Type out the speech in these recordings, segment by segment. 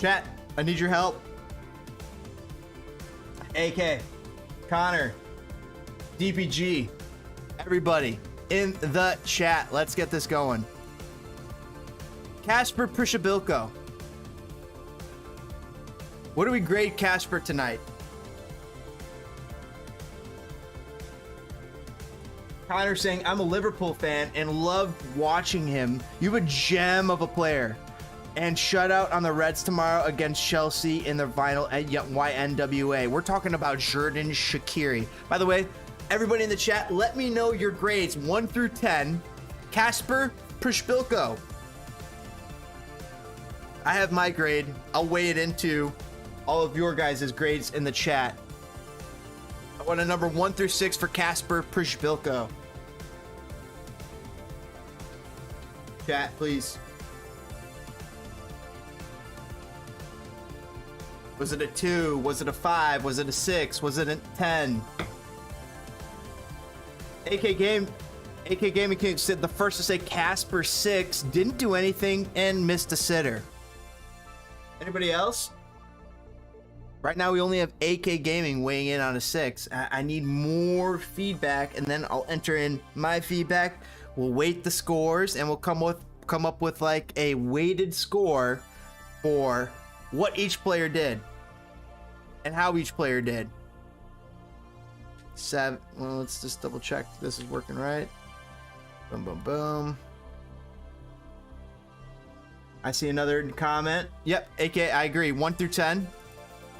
Chat, I need your help. AK, Connor, DPG, everybody in the chat. Let's get this going. Kasper Prishabilko. What do we grade Kasper tonight? Connor saying, I'm a Liverpool fan and loved watching him. You have a gem of a player. And shutout on the Reds tomorrow against Chelsea in the final at YNWA. We're talking about Xherdan Shakiri. By the way, everybody in the chat, let me know your grades 1 through 10. Kasper Prishabilko. I have my grade. I'll weigh it into all of your guys' grades in the chat. I want a number 1 through 6 for Kasper Prishabilko. Chat, please. Was it a 2? Was it a 5? Was it a 6? Was it a 10? AK Gaming King said the first to say Kasper 6, didn't do anything and missed a sitter. Anybody else? Right now we only have AK Gaming weighing in on a 6. I need more feedback and then I'll enter in my feedback. We'll weight the scores and we'll come up with like a weighted score for what each player did and how each player did. 7. Well, let's just double check this is working right. Boom, boom, boom. I see another comment. Yep, AK, I agree. 1 through 10.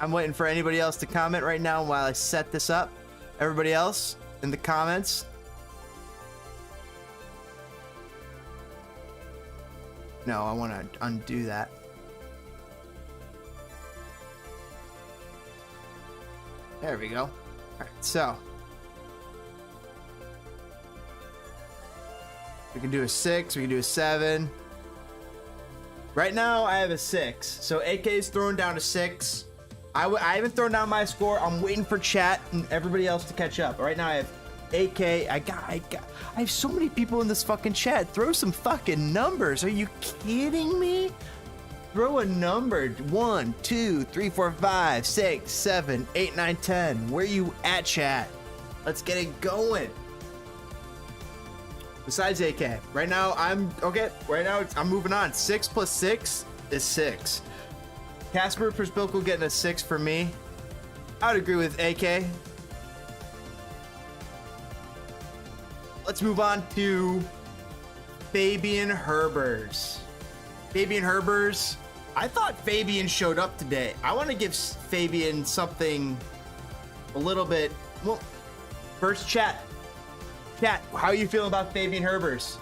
I'm waiting for anybody else to comment right now while I set this up. Everybody else in the comments. No, I want to undo that. There we go. All right, so we can do a 6, we can do a 7. Right now I have a 6, so AK is throwing down a 6. I haven't thrown down my score. I'm waiting for chat and everybody else to catch up. Right now I have AK. I have so many people in this fucking chat. Throw some fucking numbers. Are you kidding me? Throw a number. 1, 2, 3, 4, 5, 6, 7, 8, 9, 10. Where you at, chat? Let's get it going. Besides AK, right now I'm okay. Right now I'm moving on. 6 plus 6 is 6. Kasper Prishabilko getting a 6 for me. I would agree with AK. Let's move on to Fabian Herbers. Fabian Herbers. I thought Fabian showed up today. I want to give Fabian something a little bit. Well, first chat. Chat, how are you feeling about Fabian Herbers?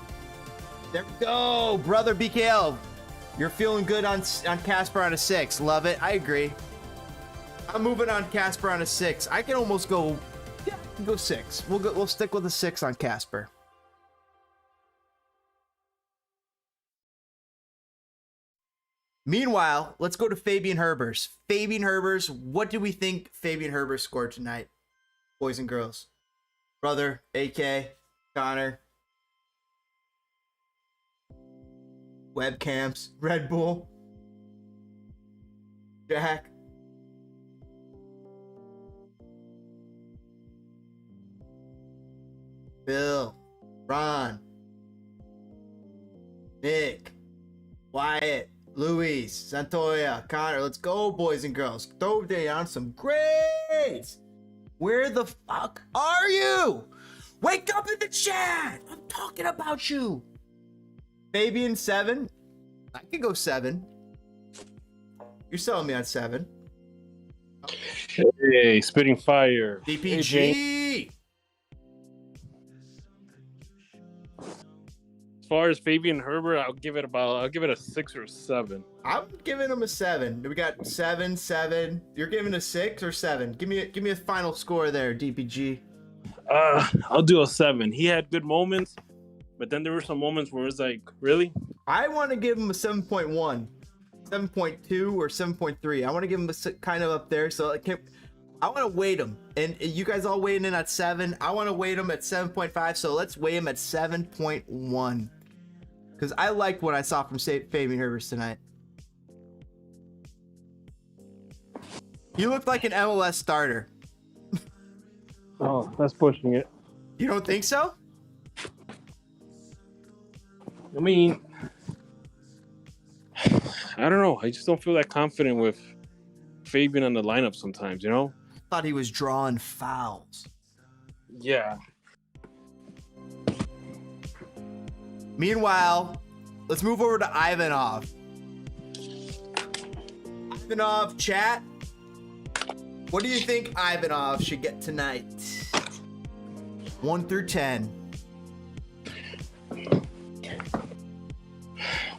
There we go, brother BKL. You're feeling good on Kasper on a 6. Love it. I agree. I'm moving on Kasper on a 6. I can almost go. Yeah, go 6. We'll stick with a 6 on Kasper. Meanwhile, let's go to Fabian Herbers. Fabian Herbers, what do we think Fabian Herbers scored tonight, boys and girls? Brother, AK, Connor. Webcams, Red Bull, Jack. Bill, Ron, Nick, Wyatt, Luis, Santoya, Connor. Let's go, boys and girls. Throw down some grades. Where the fuck are you? Wake up in the chat. I'm talking about you. Fabian 7. I could go 7. You're selling me on 7. Hey, spitting fire. DPG. Hey, as far as Fabian Herbert, I'll give it a 6 or 7. I'm giving him a 7. We got 7, 7. You're giving a 6 or 7? Give me a final score there, DPG. I'll do a 7. He had good moments, but then there were some moments where it's like, really? I want to give him a 7.1, 7.2 or 7.3. I want to give him a kind of up there. So I want to weight him, and you guys all weighing in at 7. I want to weight him at 7.5. So let's weigh him at 7.1 because I liked what I saw from Fabian Herbers tonight. He looked like an MLS starter. Oh, that's pushing it. You don't think so? I mean, I don't know. I just don't feel that confident with Fabian on the lineup sometimes, you know? Thought he was drawing fouls. Yeah. Meanwhile, let's move over to Ivanov. Ivanov, chat. What do you think Ivanov should get tonight? 1 through 10.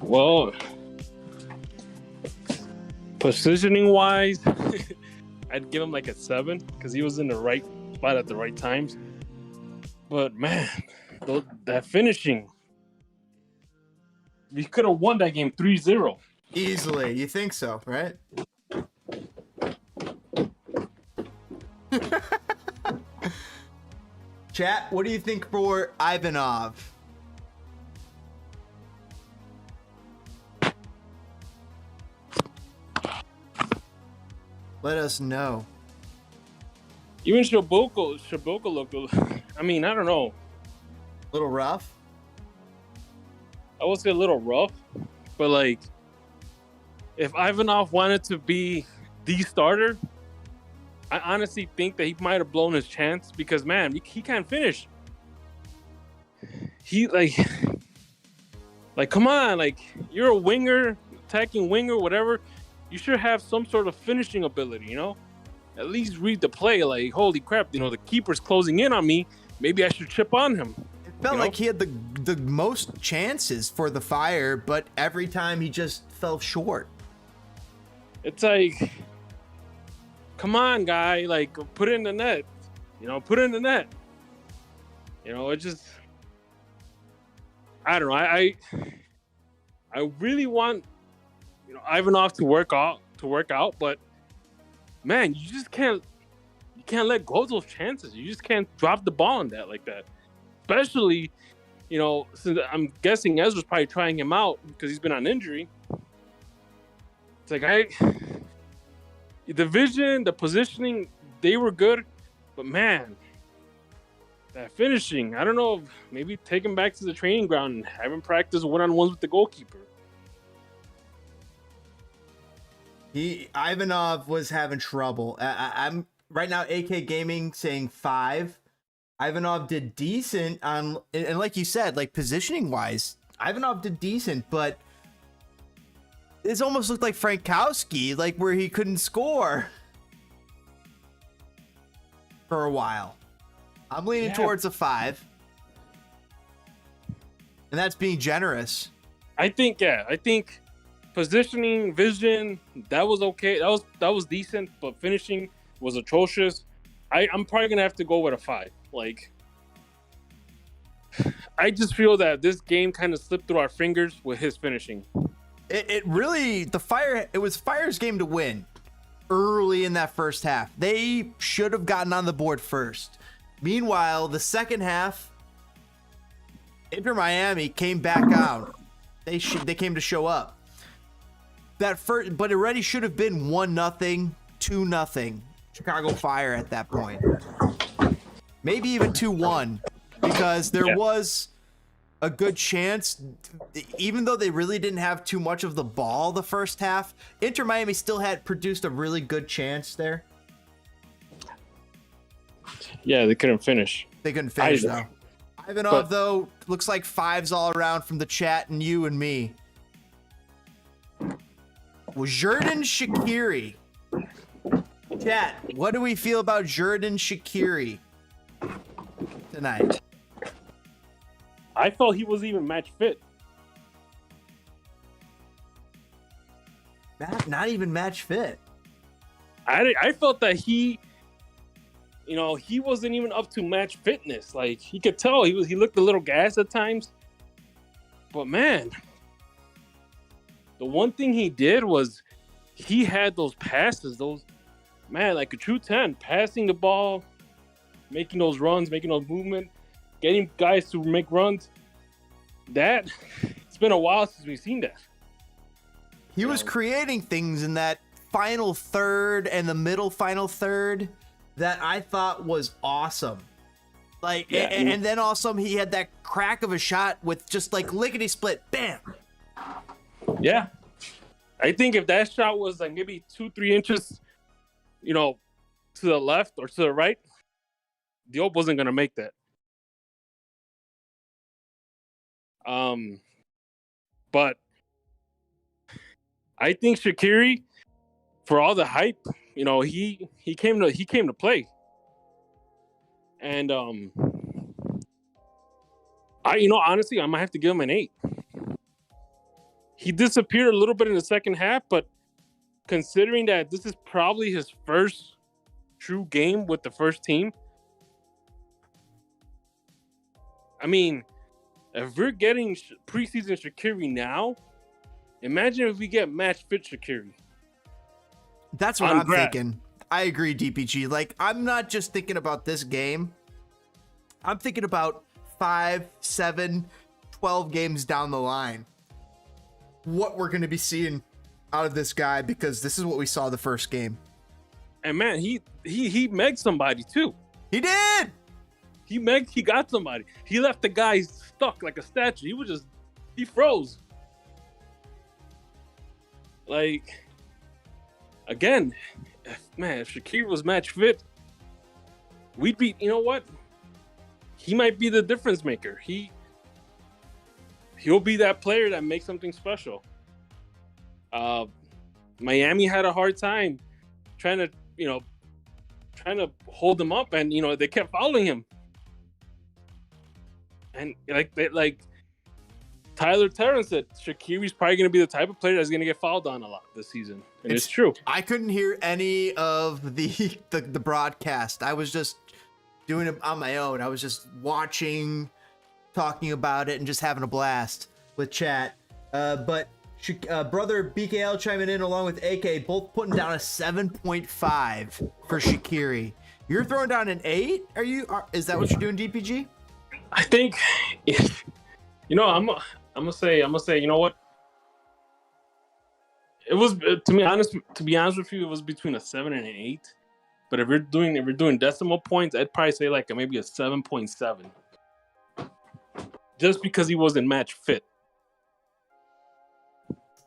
Well, positioning wise, I'd give him like a 7 because he was in the right spot at the right times. But man, that finishing, we could have won that game 3-0. Easily. You think so, right? Chat, what do you think for Ivanov? Let us know. Even Shaboko looked, I mean, I don't know. Little rough? I would say a little rough, but like, if Ivanov wanted to be the starter, I honestly think that he might have blown his chance because, man, he can't finish. He like, come on, like, you're a winger, attacking winger, whatever. You should have some sort of finishing ability, you know? At least read the play. Like, holy crap, you know, the keeper's closing in on me. Maybe I should chip on him. It felt like he had the most chances for the Fire, but every time he just fell short. It's like, come on, guy, like, put it in the net. You know, put it in the net. You know, it just, I don't know. I really want, you know, Ivanov to work out, but man, you just can't let go of those chances. You just can't drop the ball on that like that. Especially, you know, since I'm guessing Ezra's probably trying him out because he's been on injury. It's like the vision, the positioning, they were good, but man, that finishing, I don't know, maybe take him back to the training ground and have him practice one-on-ones with the goalkeeper. Ivanov was having trouble. I'm right now, AK Gaming saying 5. Ivanov did decent on, and like you said, like positioning wise, Ivanov did decent, but it almost looked like Frankowski, like where he couldn't score for a while. I'm leaning towards a 5, and that's being generous. I think positioning, vision, that was okay. That was decent, but finishing was atrocious. I'm probably gonna have to go with a 5. Like, I just feel that this game kind of slipped through our fingers with his finishing. It really, it was Fire's game to win early in that first half. They should have gotten on the board first. Meanwhile, the second half, Inter Miami came back out. They came to show up. That first, but it already should have been 1-0, 2-0 Chicago Fire at that point. Maybe even 2-1, because there was a good chance, even though they really didn't have too much of the ball the first half, Inter Miami still had produced a really good chance there. Yeah, they couldn't finish. They couldn't finish, though. Ivanov, though, looks like 5s all around from the chat and you and me. Well, Xherdan Shakiri. Chat, what do we feel about Xherdan Shakiri tonight? I felt he wasn't even match fit. Not even match fit. I felt that he wasn't even up to match fitness. Like, you could tell he looked a little gassed at times. But man, the one thing he did was he had those passes, like a true 10, passing the ball, making those runs, making those movements, getting guys to make runs. It's been a while since we've seen that. He was creating things in that final third and the middle final third that I thought was awesome. Like, yeah. and then also he had that crack of a shot with just like lickety split, bam. Yeah, I think if that shot was like maybe 2-3 inches, you know, to the left or to the right, Diop wasn't gonna make that. But I think Shakiri, for all the hype, you know, he came to play. And honestly, I might have to give him an 8. He disappeared a little bit in the second half, but considering that this is probably his first true game with the first team, I mean, if we're getting preseason Shakiri now, imagine if we get match fit Shakiri. That's what I'm thinking. I agree, DPG. Like, I'm not just thinking about this game. I'm thinking about 5, 7, 12 games down the line. What we're going to be seeing out of this guy, because this is what we saw the first game. And man, he megged somebody too. He did. He got somebody. He left the guy stuck like a statue. He froze. Like, again, if Shakiri was match fit, we'd be, you know what? He might be the difference maker. He'll be that player that makes something special. Miami had a hard time trying to hold him up, and they kept fouling him. And like Tyler Terrence said, Shakiri's probably going to be the type of player that's going to get fouled on a lot this season, and it's true. I couldn't hear any of the broadcast. I was just doing it on my own. I was just watching, talking about it, and just having a blast with chat. But brother BKL chiming in along with AK, both putting down a 7.5 for Shakiri. You're throwing down an 8? Is that what you're doing, DPG? I think, I'm gonna say, you know what? It was, to be honest with you, it was between a 7 and an 8. But if we're doing decimal points, I'd probably say like maybe a 7.7. Just because he wasn't match fit.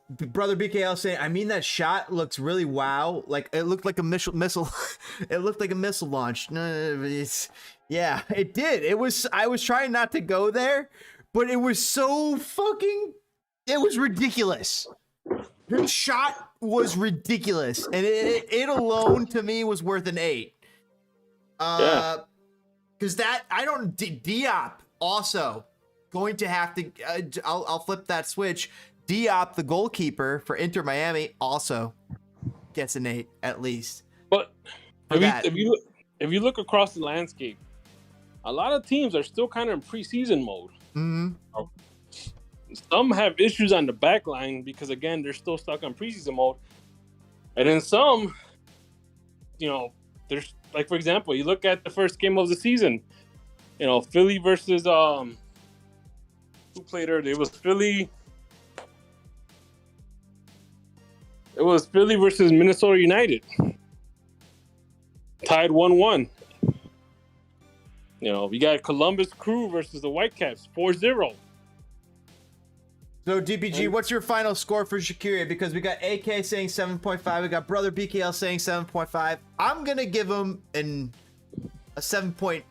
Brother BKL saying, I mean, that shot looks really wow. Like, it looked like a missile. It looked like a missile launch. Yeah, it did. I was trying not to go there, but it was so it was ridiculous. Her shot was ridiculous, and it alone to me was worth an 8. Yeah. Because Diop also going to have to. I'll flip that switch. Diop, the goalkeeper for Inter Miami, also gets an 8 at least. But if you look across the landscape, a lot of teams are still kind of in preseason mode. Mm-hmm. Some have issues on the back line because, again, they're still stuck on preseason mode. And then some, there's, like, for example, you look at the first game of the season, Philly versus, who played there? It was Philly versus Minnesota United. Tied 1-1. We got Columbus Crew versus the Whitecaps, 4-0. So, DPG, what's your final score for Shakiri? Because we got AK saying 7.5. We got Brother BKL saying 7.5. I'm going to give him a 7.9.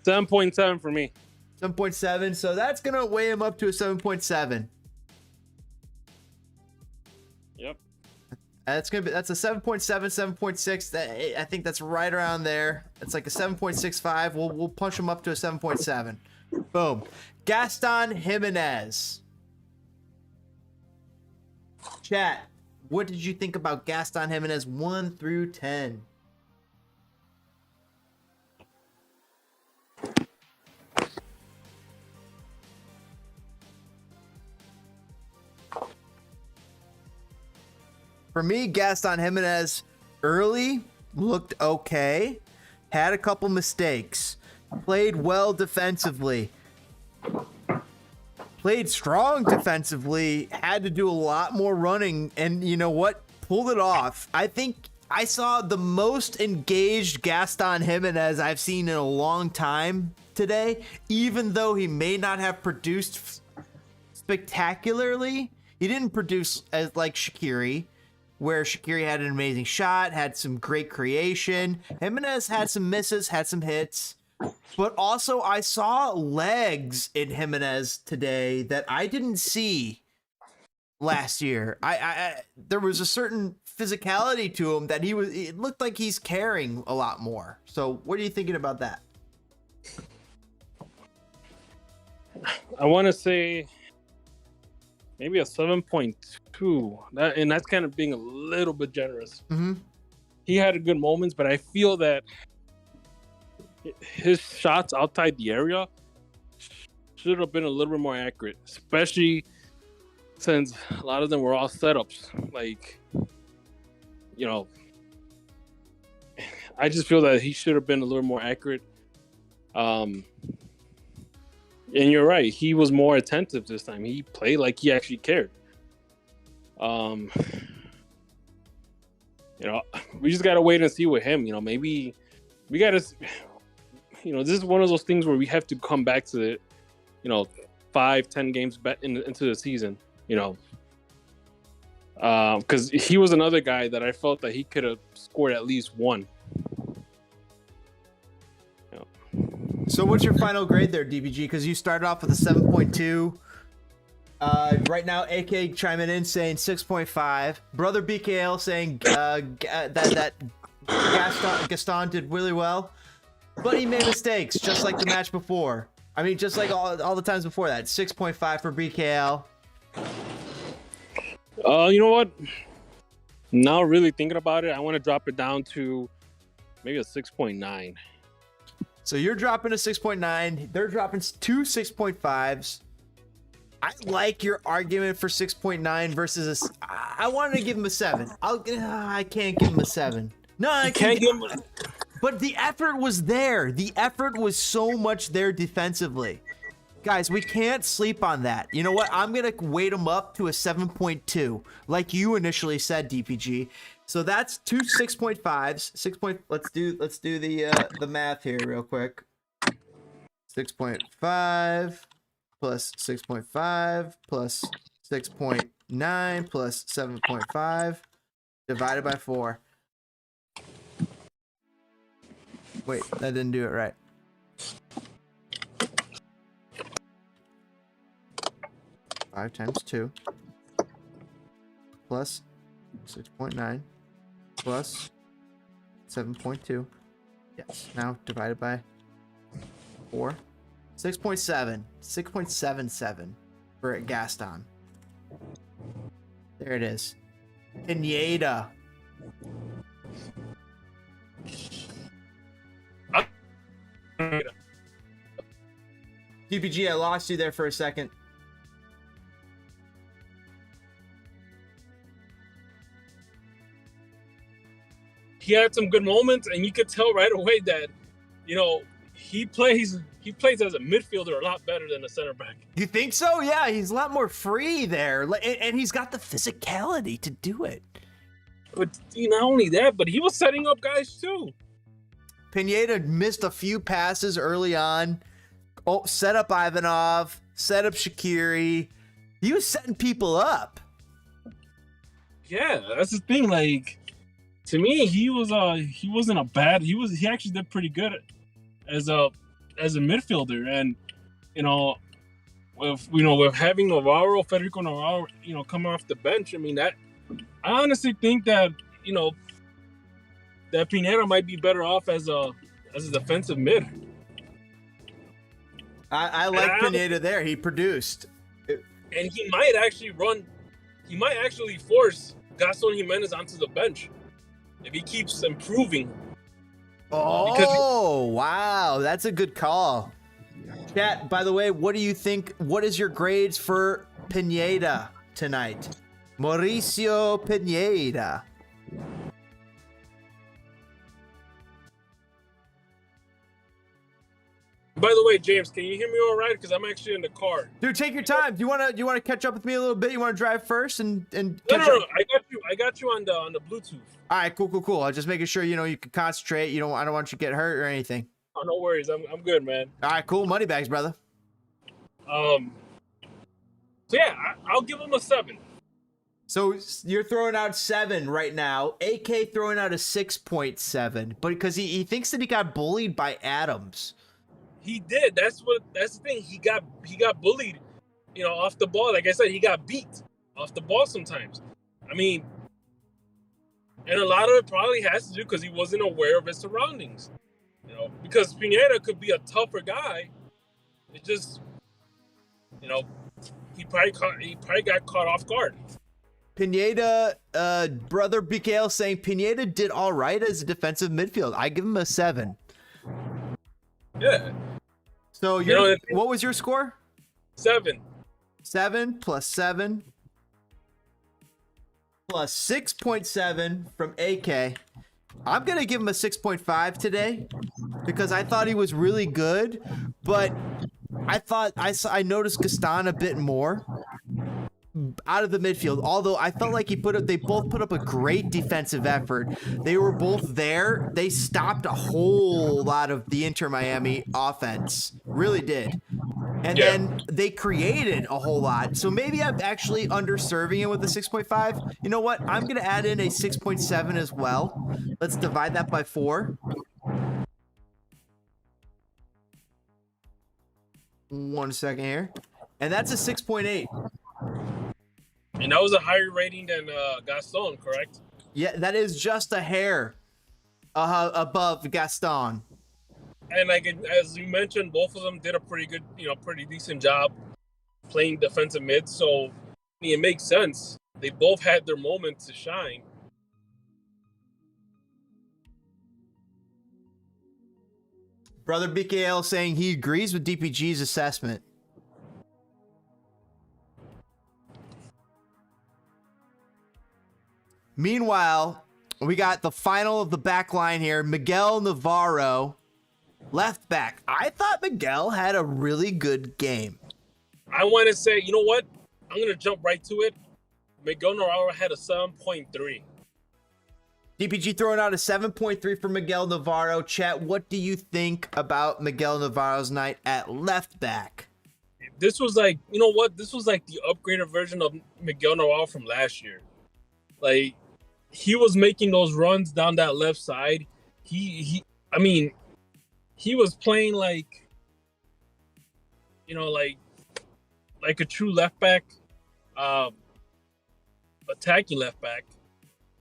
7.7 for me. 7.7. So that's going to weigh him up to a 7.7. Yep. That's a 7.7, 7.6. I think that's right around there. It's like a 7.65. We'll punch him up to a 7.7. Boom. Gaston Jimenez. Chat, what did you think about Gaston Jimenez 1 through 10? For me, Gaston Jimenez early looked okay, had a couple mistakes, played well defensively, played strong defensively, had to do a lot more running, and you know what? pulled it off. I think I saw the most engaged Gaston Jimenez I've seen in a long time today, even though he may not have produced spectacularly. He didn't produce as like Shakiri, where Shakiri had an amazing shot, had some great creation. Jimenez had some misses, had some hits. But also I saw legs in Jimenez today that I didn't see last year. I there was a certain physicality to him that it looked like he's caring a lot more. So what are you thinking about that? I want to say maybe a 7.2, and that's kind of being a little bit generous. Mm-hmm. He had good moments, but I feel that his shots outside the area should have been a little bit more accurate, especially since a lot of them were all setups. Like, you know, I just feel that he should have been a little more accurate. And you're right, he was more attentive this time. He played like he actually cared. You know, we just gotta wait and see with him. You know, maybe we gotta. You know, this is one of those things where we have to come back to it. You know, 5-10 games back into the season. You know, because he was another guy that I felt that he could have scored at least one. You know. So what's your final grade there, DPG? Because you started off with a 7.2. Right now, AK chiming in saying 6.5. Brother BKL saying that Gaston did really well, but he made mistakes just like the match before. I mean, just like all the times before that. 6.5 for BKL. You know what? Now really thinking about it, I want to drop it down to maybe a 6.9. So you're dropping a 6.9. They're dropping two 6.5s. I like your argument for 6.9 versus I wanted to give him a 7. I can't give him a 7. No, I can't give him. But the effort was there. The effort was so much there defensively. Guys, we can't sleep on that. You know what? I'm going to weight him up to a 7.2, like you initially said, DPG. So that's two 6.5s. Let's do the math here real quick. 6.5 plus 6.5 plus 6.9 plus 7.5 divided by 4. Wait, that didn't do it right. Five times 2 plus 6.9 plus 7.2. Yes. Now divided by 4. 6.7. 6.77 for Gaston. There it is. Pineda. DPG, I lost you there for a second. He had some good moments, and you could tell right away that, you know, he plays as a midfielder a lot better than a center back. You think so? Yeah, he's a lot more free there, and he's got the physicality to do it. But not only that, but he was setting up guys too. Pineda missed a few passes early on. Oh, set up Ivanov, set up Shakiri. He was setting people up. Yeah, that's the thing. Like, to me, he wasn't a bad. He actually did pretty good as a midfielder, and with having Federico Navarro, coming off the bench. I mean, that I honestly think that that Pineda might be better off as a defensive mid. I like Pineda there. He produced, and he might actually force Gaston Jimenez onto the bench if he keeps improving. Oh, wow. That's a good call. Chat, by the way, what do you think? What is your grades for Pineda tonight? Mauricio Pineda. By the way, James, can you hear me all right? Because I'm actually in the car. Dude, take your time. Do you want to catch up with me a little bit? You want to drive first and No, I I got you on the Bluetooth. All right, cool. I'm just making sure you can concentrate. I don't want you to get hurt or anything. Oh, no worries. I'm good, man. All right, cool. Money bags, brother. So yeah, I'll give him a 7. So you're throwing out 7 right now. AK throwing out a 6.7, but because he thinks that he got bullied by Adams. He did. That's the thing. He got bullied, off the ball. Like I said, he got beat off the ball sometimes. I mean, and a lot of it probably has to do because he wasn't aware of his surroundings. Because Pineda could be a tougher guy. It just, he probably got caught off guard. Pineda, brother BKL saying Pineda did all right as a defensive midfield. I give him a 7. Yeah. So what was your score? 7. 7 plus 7 plus 6.7 from AK. I'm gonna give him a 6.5 today because I thought he was really good, but I noticed Gaston a bit more out of the midfield. Although I felt like they both put up a great defensive effort. They were both there. They stopped a whole lot of the Inter Miami offense. Really did. And then they created a whole lot. So maybe I'm actually underserving it with a 6.5. You know what? I'm going to add in a 6.7 as well. Let's divide that by 4. 1 second here. And that's a 6.8. And that was a higher rating than Gaston, correct? Yeah, that is just a hair above Gaston. And as you mentioned, both of them did a pretty good, pretty decent job playing defensive mid. So, it makes sense. They both had their moments to shine. Brother BKL saying he agrees with DPG's assessment. Meanwhile, we got the final of the back line here. Miguel Navarro, left back. I thought Miguel had a really good game. I want to say, you know what? I'm going to jump right to it. Miguel Navarro had a 7.3. DPG throwing out a 7.3 for Miguel Navarro. Chat, what do you think about Miguel Navarro's night at left back? This was like, you know what? This was like the upgraded version of Miguel Navarro from last year. Like, he was making those runs down that left side. He was playing like, like a true left back, attacking left back.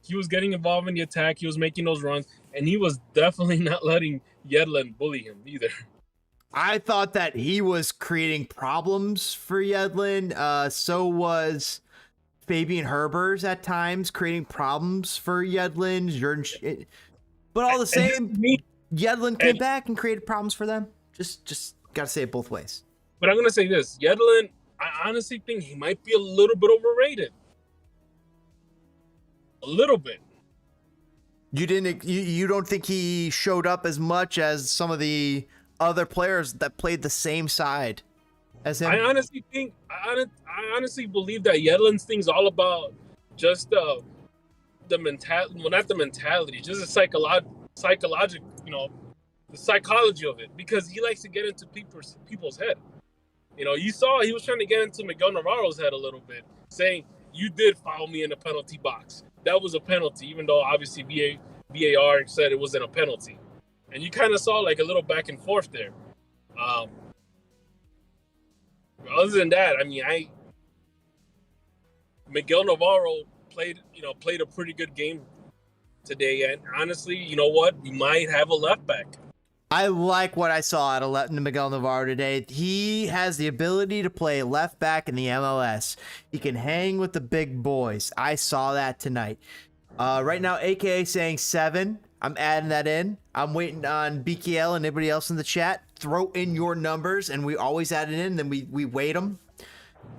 He was getting involved in the attack. He was making those runs, and he was definitely not letting Yedlin bully him either. I thought that he was creating problems for Yedlin. So was Fabian Herbers at times, creating problems for Yedlin. But all the same, Yedlin came back and created problems for them. Just gotta say it both ways. But I'm gonna say this: Yedlin, I honestly think he might be a little bit overrated. A little bit. You don't think he showed up as much as some of the other players that played the same side as him? I honestly believe that Yedlin's thing's all about just the mentality. Well, not the mentality, just the psychological, the psychology of it. Because he likes to get into people's head. You saw he was trying to get into Miguel Navarro's head a little bit, saying, "You did foul me in the penalty box. That was a penalty," even though obviously VAR said it wasn't a penalty. And you kind of saw like a little back and forth there. Other than that, Miguel Navarro played a pretty good game today. And honestly, you know what? We might have a left back. I like what I saw out of Miguel Navarro today. He has the ability to play left back in the MLS. He can hang with the big boys. I saw that tonight. Right now, AKA saying 7. I'm adding that in. I'm waiting on BKL and everybody else in the chat. Throw in your numbers, and we always add it in. Then we weight them.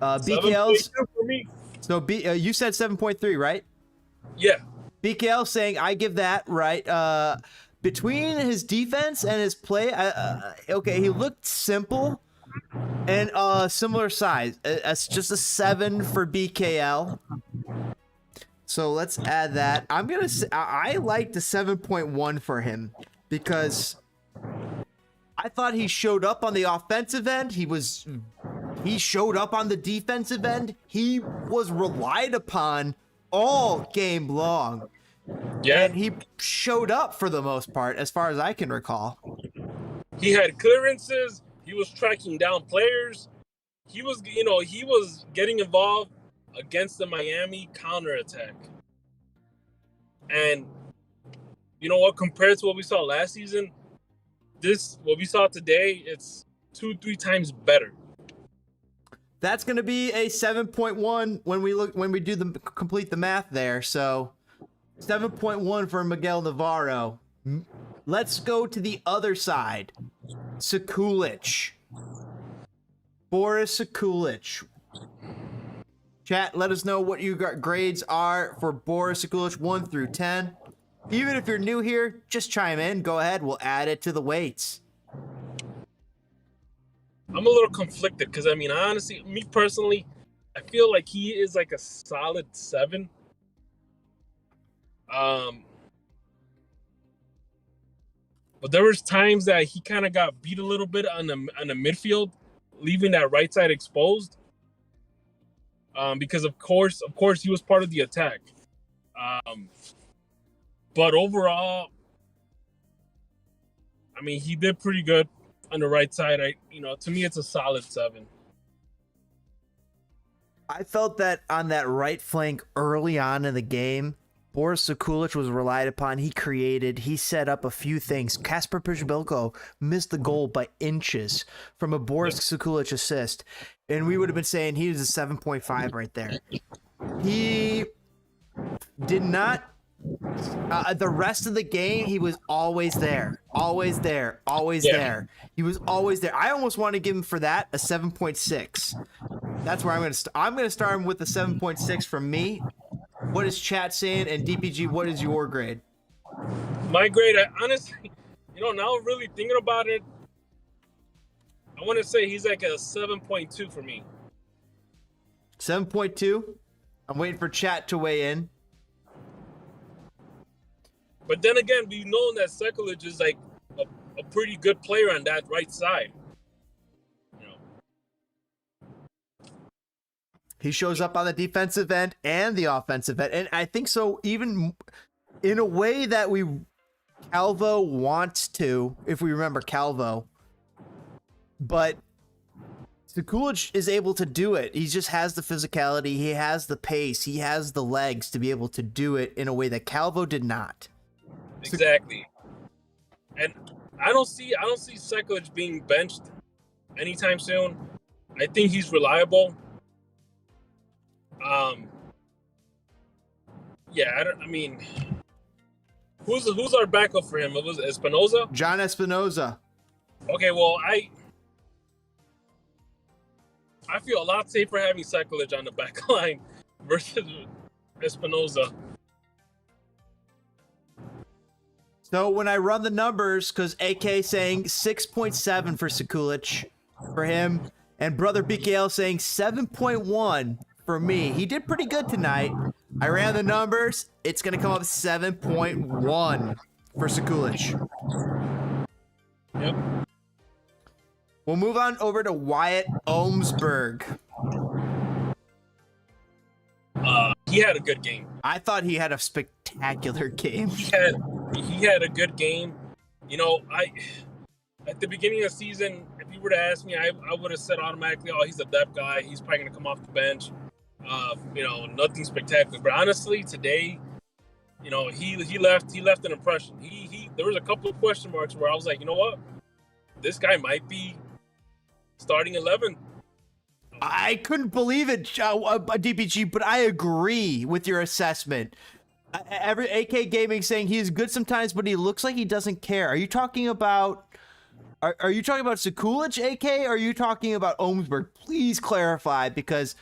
BKL's for me. So you said 7.3, right? Yeah. BKL saying I give that right. Between his defense and his play, okay, he looked simple and similar size. It's just a 7 for BKL. So let's add that. I like the 7.1 for him because I thought he showed up on the offensive end. He showed up on the defensive end. He was relied upon all game long. Yeah. And he showed up for the most part, as far as I can recall. He had clearances. He was tracking down players. He was getting involved against the Miami counterattack. And you know what? Compared to what we saw last season, what we saw today, it's 2-3 times better. That's going to be a 7.1 when we complete the math there. So 7.1 for Miguel Navarro. Let's go to the other side. Sekulic. Boris Sekulic. Chat, let us know what your grades are for Boris Sekulic 1 through 10. Even if you're new here, just chime in. Go ahead. We'll add it to the weights. I'm a little conflicted because, I mean, honestly, me personally, I feel like he is like a solid 7. But there was times that he kind of got beat a little bit on the midfield, leaving that right side exposed. Because of course he was part of the attack. But overall, I mean, he did pretty good on the right side. To me, it's a solid 7. I felt that on that right flank early on in the game, Boris Sekulic was relied upon. He set up a few things. Kasper Przybyłko missed the goal by inches from a Boris Sekulic assist. And we would have been saying he was a 7.5 right there. He did not... the rest of the game, he was always there. Always there. Always there. He was always there. I almost want to give him for that a 7.6. That's where I'm going to start him with a 7.6 from me. What is chat saying? And DPG, what is your grade? My grade, honestly, now really thinking about it, I want to say he's like a 7.2 for me. 7.2? I'm waiting for chat to weigh in. But then again, we know that Sekulic is like a pretty good player on that right side. He shows up on the defensive end and the offensive end. And I think so even in a way that Calvo wants to, if we remember Calvo. But Sekulic is able to do it. He just has the physicality. He has the pace. He has the legs to be able to do it in a way that Calvo did not. Exactly. And I don't see Sekulic being benched anytime soon. I think he's reliable. Who's our backup for him? It was Espinoza? John Espinoza. Okay, well, I feel a lot safer having Sekulic on the back line versus Espinoza. So when I run the numbers, because AK saying 6.7 for Sekulic for him, and Brother BKL saying 7.1 for me. He did pretty good tonight. I ran the numbers. It's going to come up 7.1 for Sekulic. Yep. We'll move on over to Wyatt Olmsburg. He had a good game. I thought he had a spectacular game. He had a good game. At the beginning of the season, if you were to ask me, I would have said automatically, oh, he's a depth guy. He's probably going to come off the bench. Nothing spectacular. But honestly, today, he left an impression. There was a couple of question marks where I was like, you know what? This guy might be starting 11. I couldn't believe it, DPG, but I agree with your assessment. Every AK Gaming saying he is good sometimes, but he looks like he doesn't care. Are you talking about Sekulic, AK, or are you talking about Olmsburg? Please clarify, because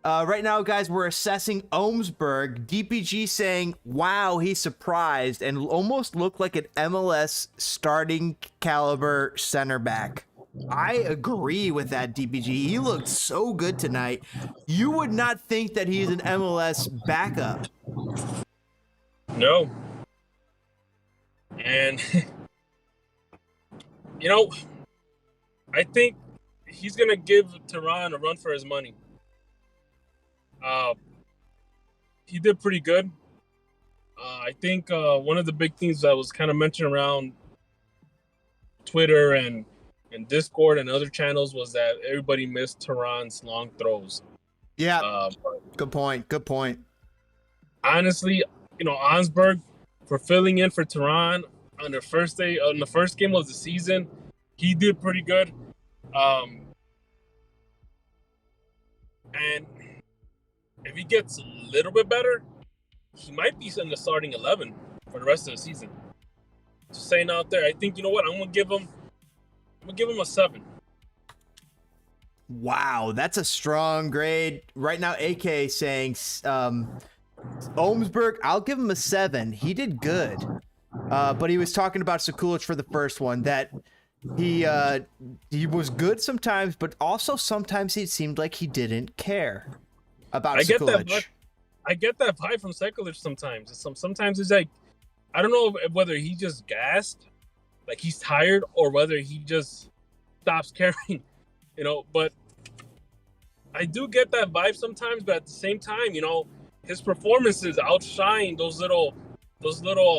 right now, guys, we're assessing Olmsburg. DPG saying, wow, he's surprised and almost looked like an MLS starting caliber center back. I agree with that, DPG. He looked so good tonight. You would not think that he's an MLS backup. No. And, you know, I think he's going to give Duran a run for his money. He did pretty good. I think one of the big things that was kind of mentioned around Twitter and Discord and other channels was that everybody missed Duran's long throws. Yeah, good point. Good point. Honestly, Olmsburg for filling in for Duran on the first game of the season, he did pretty good. And if he gets a little bit better, he might be in the starting 11 for the rest of the season. Just saying out there, I think, you know what, I'm gonna give him a 7. Wow, that's a strong grade. Right now, AK saying Olmsburg, I'll give him a 7. He did good. But he was talking about Sekulic for the first one, that he was good sometimes, but also sometimes it seemed like he didn't care about Sekulic. I get that vibe from Sekulic sometimes. Sometimes it's like, I don't know whether he just gassed, like he's tired, or whether he just stops caring, but I do get that vibe sometimes. But at the same time, his performances outshine those little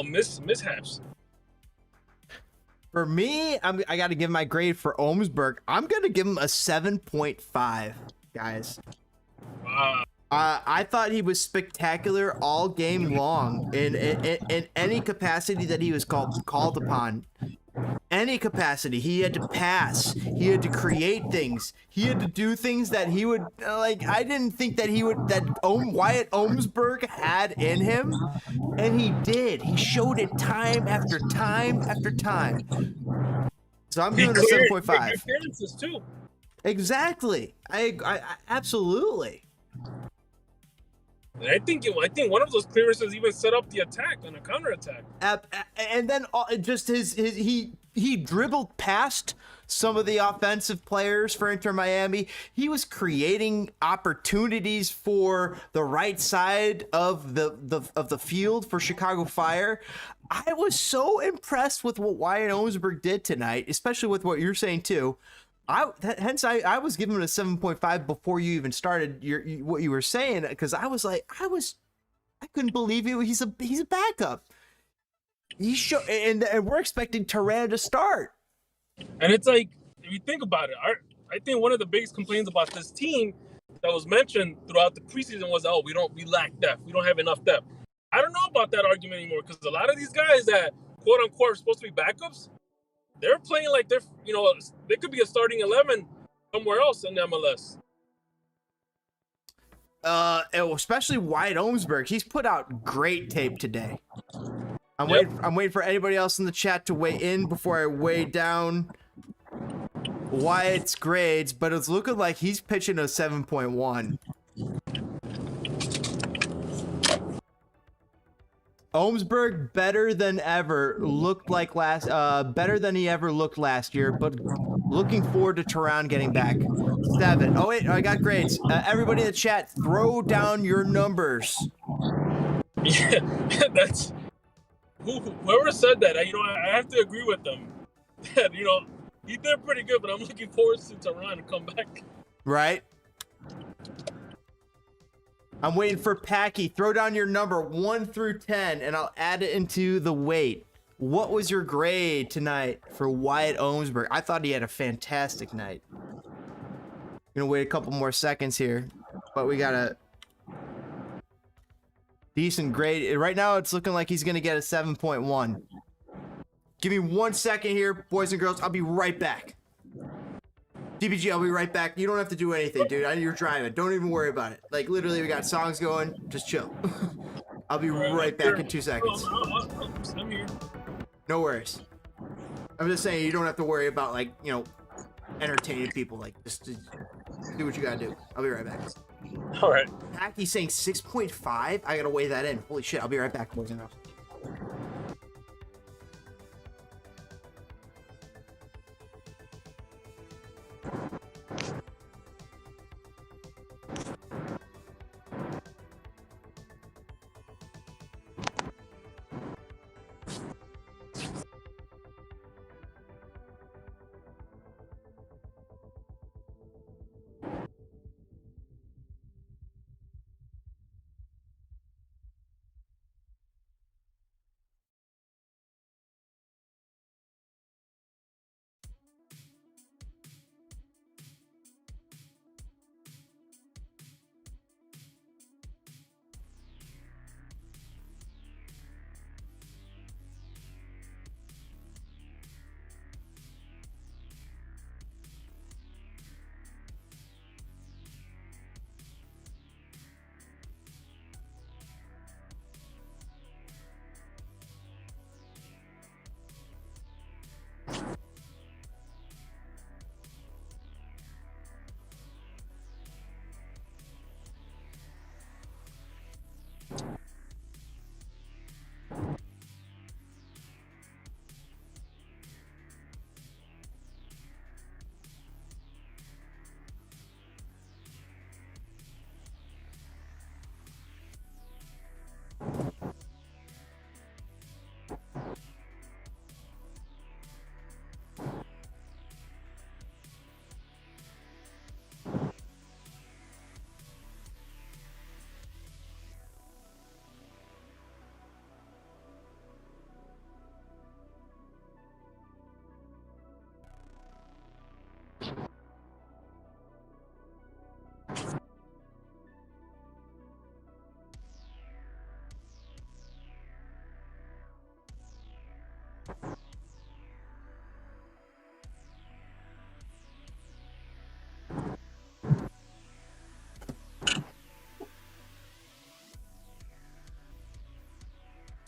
mishaps. For me, I got to give my grade for Olmsburg. I'm going to give him a 7.5, guys. I thought he was spectacular all game long in any capacity that he was called upon. Any capacity. He had to pass. He had to create things. He had to do things that he would, I didn't think that Wyatt Olmsburg had in him. And he did. He showed it time after time after time. So I'm giving it a 7.5. Appearances too. Exactly. I absolutely. And I think one of those clearances even set up the attack on a counterattack. And then just he dribbled past some of the offensive players for Inter Miami. He was creating opportunities for the right side of the field for Chicago Fire. I was so impressed with what Wyatt Olmsburg did tonight, especially with what you're saying too. Hence I was giving it a 7.5 before you even started what you were saying, because I couldn't believe it. He's a backup. And we're expecting Duran to start. And it's like, if you think about it, I think one of the biggest complaints about this team that was mentioned throughout the preseason was, we lack depth. We don't have enough depth. I don't know about that argument anymore, because a lot of these guys that quote unquote are supposed to be backups, they're playing like they could be a starting 11 somewhere else in the MLS. Especially Wyatt Olmsburg. He's put out great tape today. I'm waiting for anybody else in the chat to weigh in before I weigh down Wyatt's grades, but it's looking like he's pitching a 7.1. Olmsburg better than ever better than he ever looked last year, but looking forward to Duran getting back. 7. Oh wait, I got grades. Everybody in the chat, throw down your numbers. Yeah, that's whoever said that. I have to agree with them. That he did pretty good, but I'm looking forward to Duran to come back. Right. I'm waiting for Packy. Throw down your number 1 through 10, and I'll add it into the weight. What was your grade tonight for Wyatt Olmsburg? I thought he had a fantastic night. Gonna wait a couple more seconds here, but we got a decent grade. Right now, it's looking like he's gonna get a 7.1. Give me 1 second here, boys and girls. I'll be right back. DPG, I'll be right back. You don't have to do anything, dude. You're driving. Don't even worry about it. Like, literally, we got songs going. Just chill. I'll be right back in 2 seconds. I'm here. No worries. I'm just saying you don't have to worry about, entertaining people. Like, just do what you gotta do. I'll be right back. All right. Packy's saying 6.5. I gotta weigh that in. Holy shit. I'll be right back, boys and girls.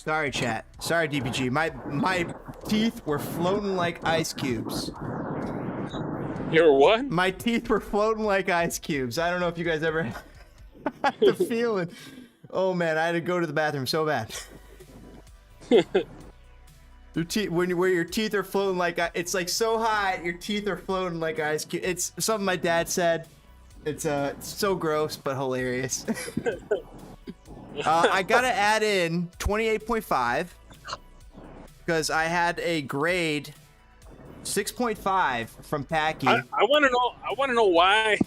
Sorry, chat. Sorry, DPG. My teeth were floating like ice cubes. Your what? My teeth were floating like ice cubes. I don't know if you guys ever had the feeling. Oh man, I had to go to the bathroom so bad. Where your teeth are floating like it's like so high, your teeth are floating like ice cubes. It's something my dad said. It's so gross but hilarious. I gotta add in 28.5 because I had a grade 6.5 from Packy. I want to know why.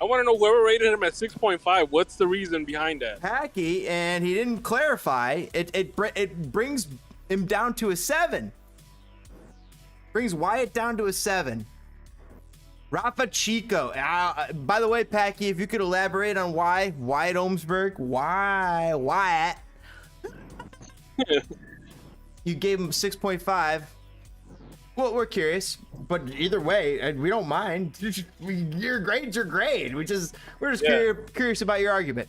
I want to know whoever rated him at 6.5. What's the reason behind that? Packy, and he didn't clarify. It brings him down to a 7. Brings Wyatt down to a 7. Rafa Chico. By the way, Packy, if you could elaborate on why Wyatt Olmsburg, why Wyatt? You gave him 6.5. Well, we're curious, but either way, we don't mind. Your grade's your grade. We're just curious about your argument.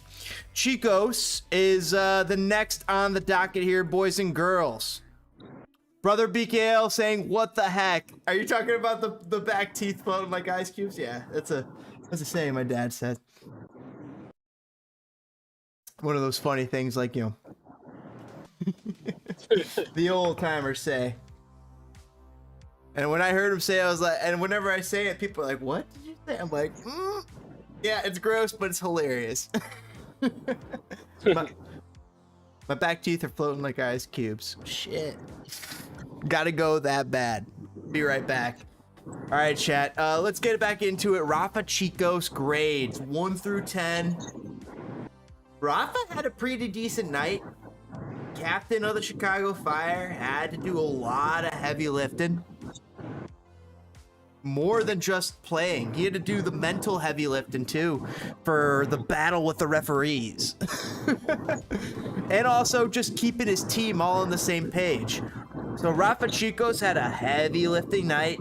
Chicos is the next on the docket here, boys and girls. Brother BKL saying, "What the heck?" Are you talking about the back teeth floating like ice cubes? Yeah, that's a saying my dad said. One of those funny things, like, you know, the old timers say. And when I heard him say, I was like, and whenever I say it, people are like, "What did you say?" I'm like, yeah, it's gross, but it's hilarious. My back teeth are floating like ice cubes. Shit. Gotta go that bad. Be right back. All right, chat. Let's get back into it. Rafa Chico's grades 1 through 10. Rafa had a pretty decent night. Captain of the Chicago Fire, had to do a lot of heavy lifting. More than just playing. He had to do the mental heavy lifting too for the battle with the referees. And also just keeping his team all on the same page. So Rafa Chico's had a heavy lifting night.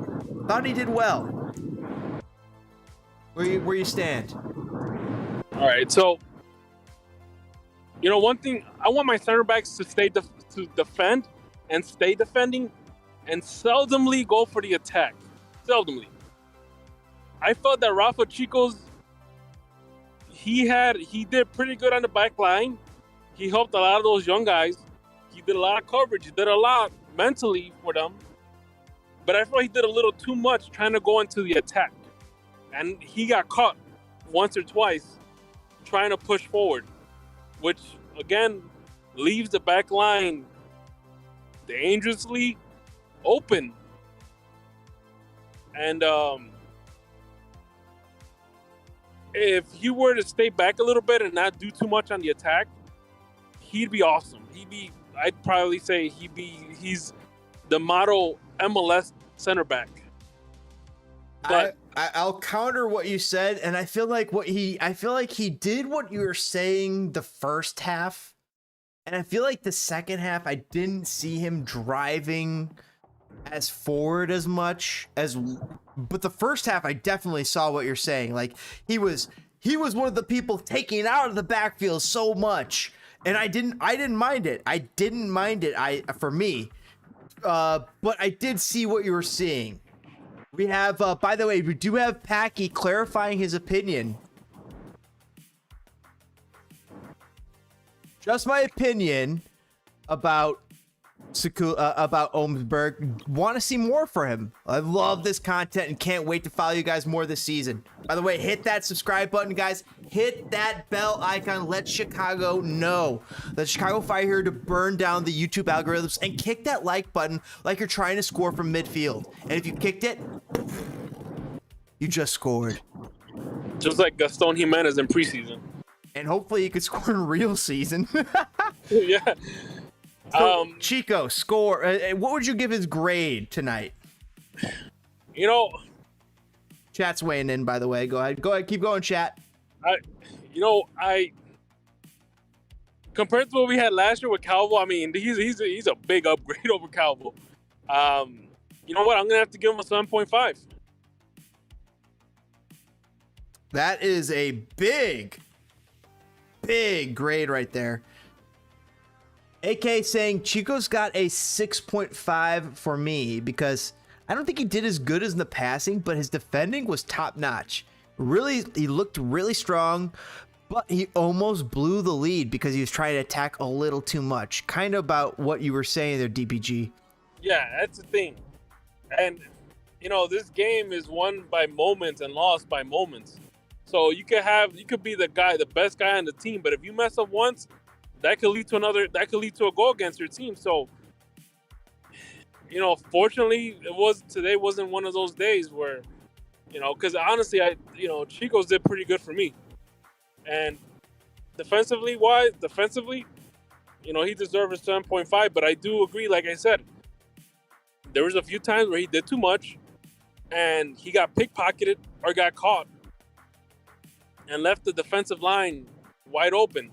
Thought he did well. Where you stand? All right, so you know one thing, I want my center backs to to defend and stay defending, and seldomly go for the attack. Seldomly. I felt that Rafa Chico's he did pretty good on the back line. He helped a lot of those young guys. He did a lot of coverage. He did a lot mentally for them. But I felt he did a little too much trying to go into the attack. And he got caught once or twice trying to push forward, which again leaves the back line dangerously open. And if he were to stay back a little bit and not do too much on the attack, he'd be awesome. I'd probably say he's the model MLS center back. But I'll counter what you said, and I feel like he did what you were saying the first half, and I feel like the second half I didn't see him driving as forward as much as, but the first half I definitely saw what you're saying. Like he was one of the people taking out of the backfield so much, and I didn't mind it. For me, but I did see what you were seeing. We have, by the way, we do have Packy clarifying his opinion. Just my opinion about Olmsburg. Want to see more for him. I love this content and can't wait to follow you guys more this season. By the way, hit that subscribe button, guys. Hit that bell icon. Let Chicago know that Chicago Fire here to burn down the YouTube algorithms, and kick that like button like you're trying to score from midfield. And if you kicked it, you just scored. Just like Gaston Jimenez in preseason. And hopefully you could score in real season. Yeah. So, Chico, score. What would you give his grade tonight? You know, chat's weighing in, by the way. Go ahead, keep going, chat. Compared to what we had last year with Calvo, I mean, he's a big upgrade over Calvo. You know what? I'm gonna have to give him a 7.5. That is a big grade right there. AK saying Chico's got a 6.5 for me because I don't think he did as good as in the passing, but his defending was top notch. Really, he looked really strong, but he almost blew the lead because he was trying to attack a little too much. Kind of about what you were saying there, DPG. Yeah, that's the thing. And, this game is won by moments and lost by moments. So you could be the best guy on the team, but if you mess up once, that could lead to a goal against your team. So, fortunately, today wasn't one of those days where, because honestly, Chico's did pretty good for me. And defensively, he deserved a 7.5, but I do agree, like I said, there was a few times where he did too much and he got pickpocketed or got caught and left the defensive line wide open.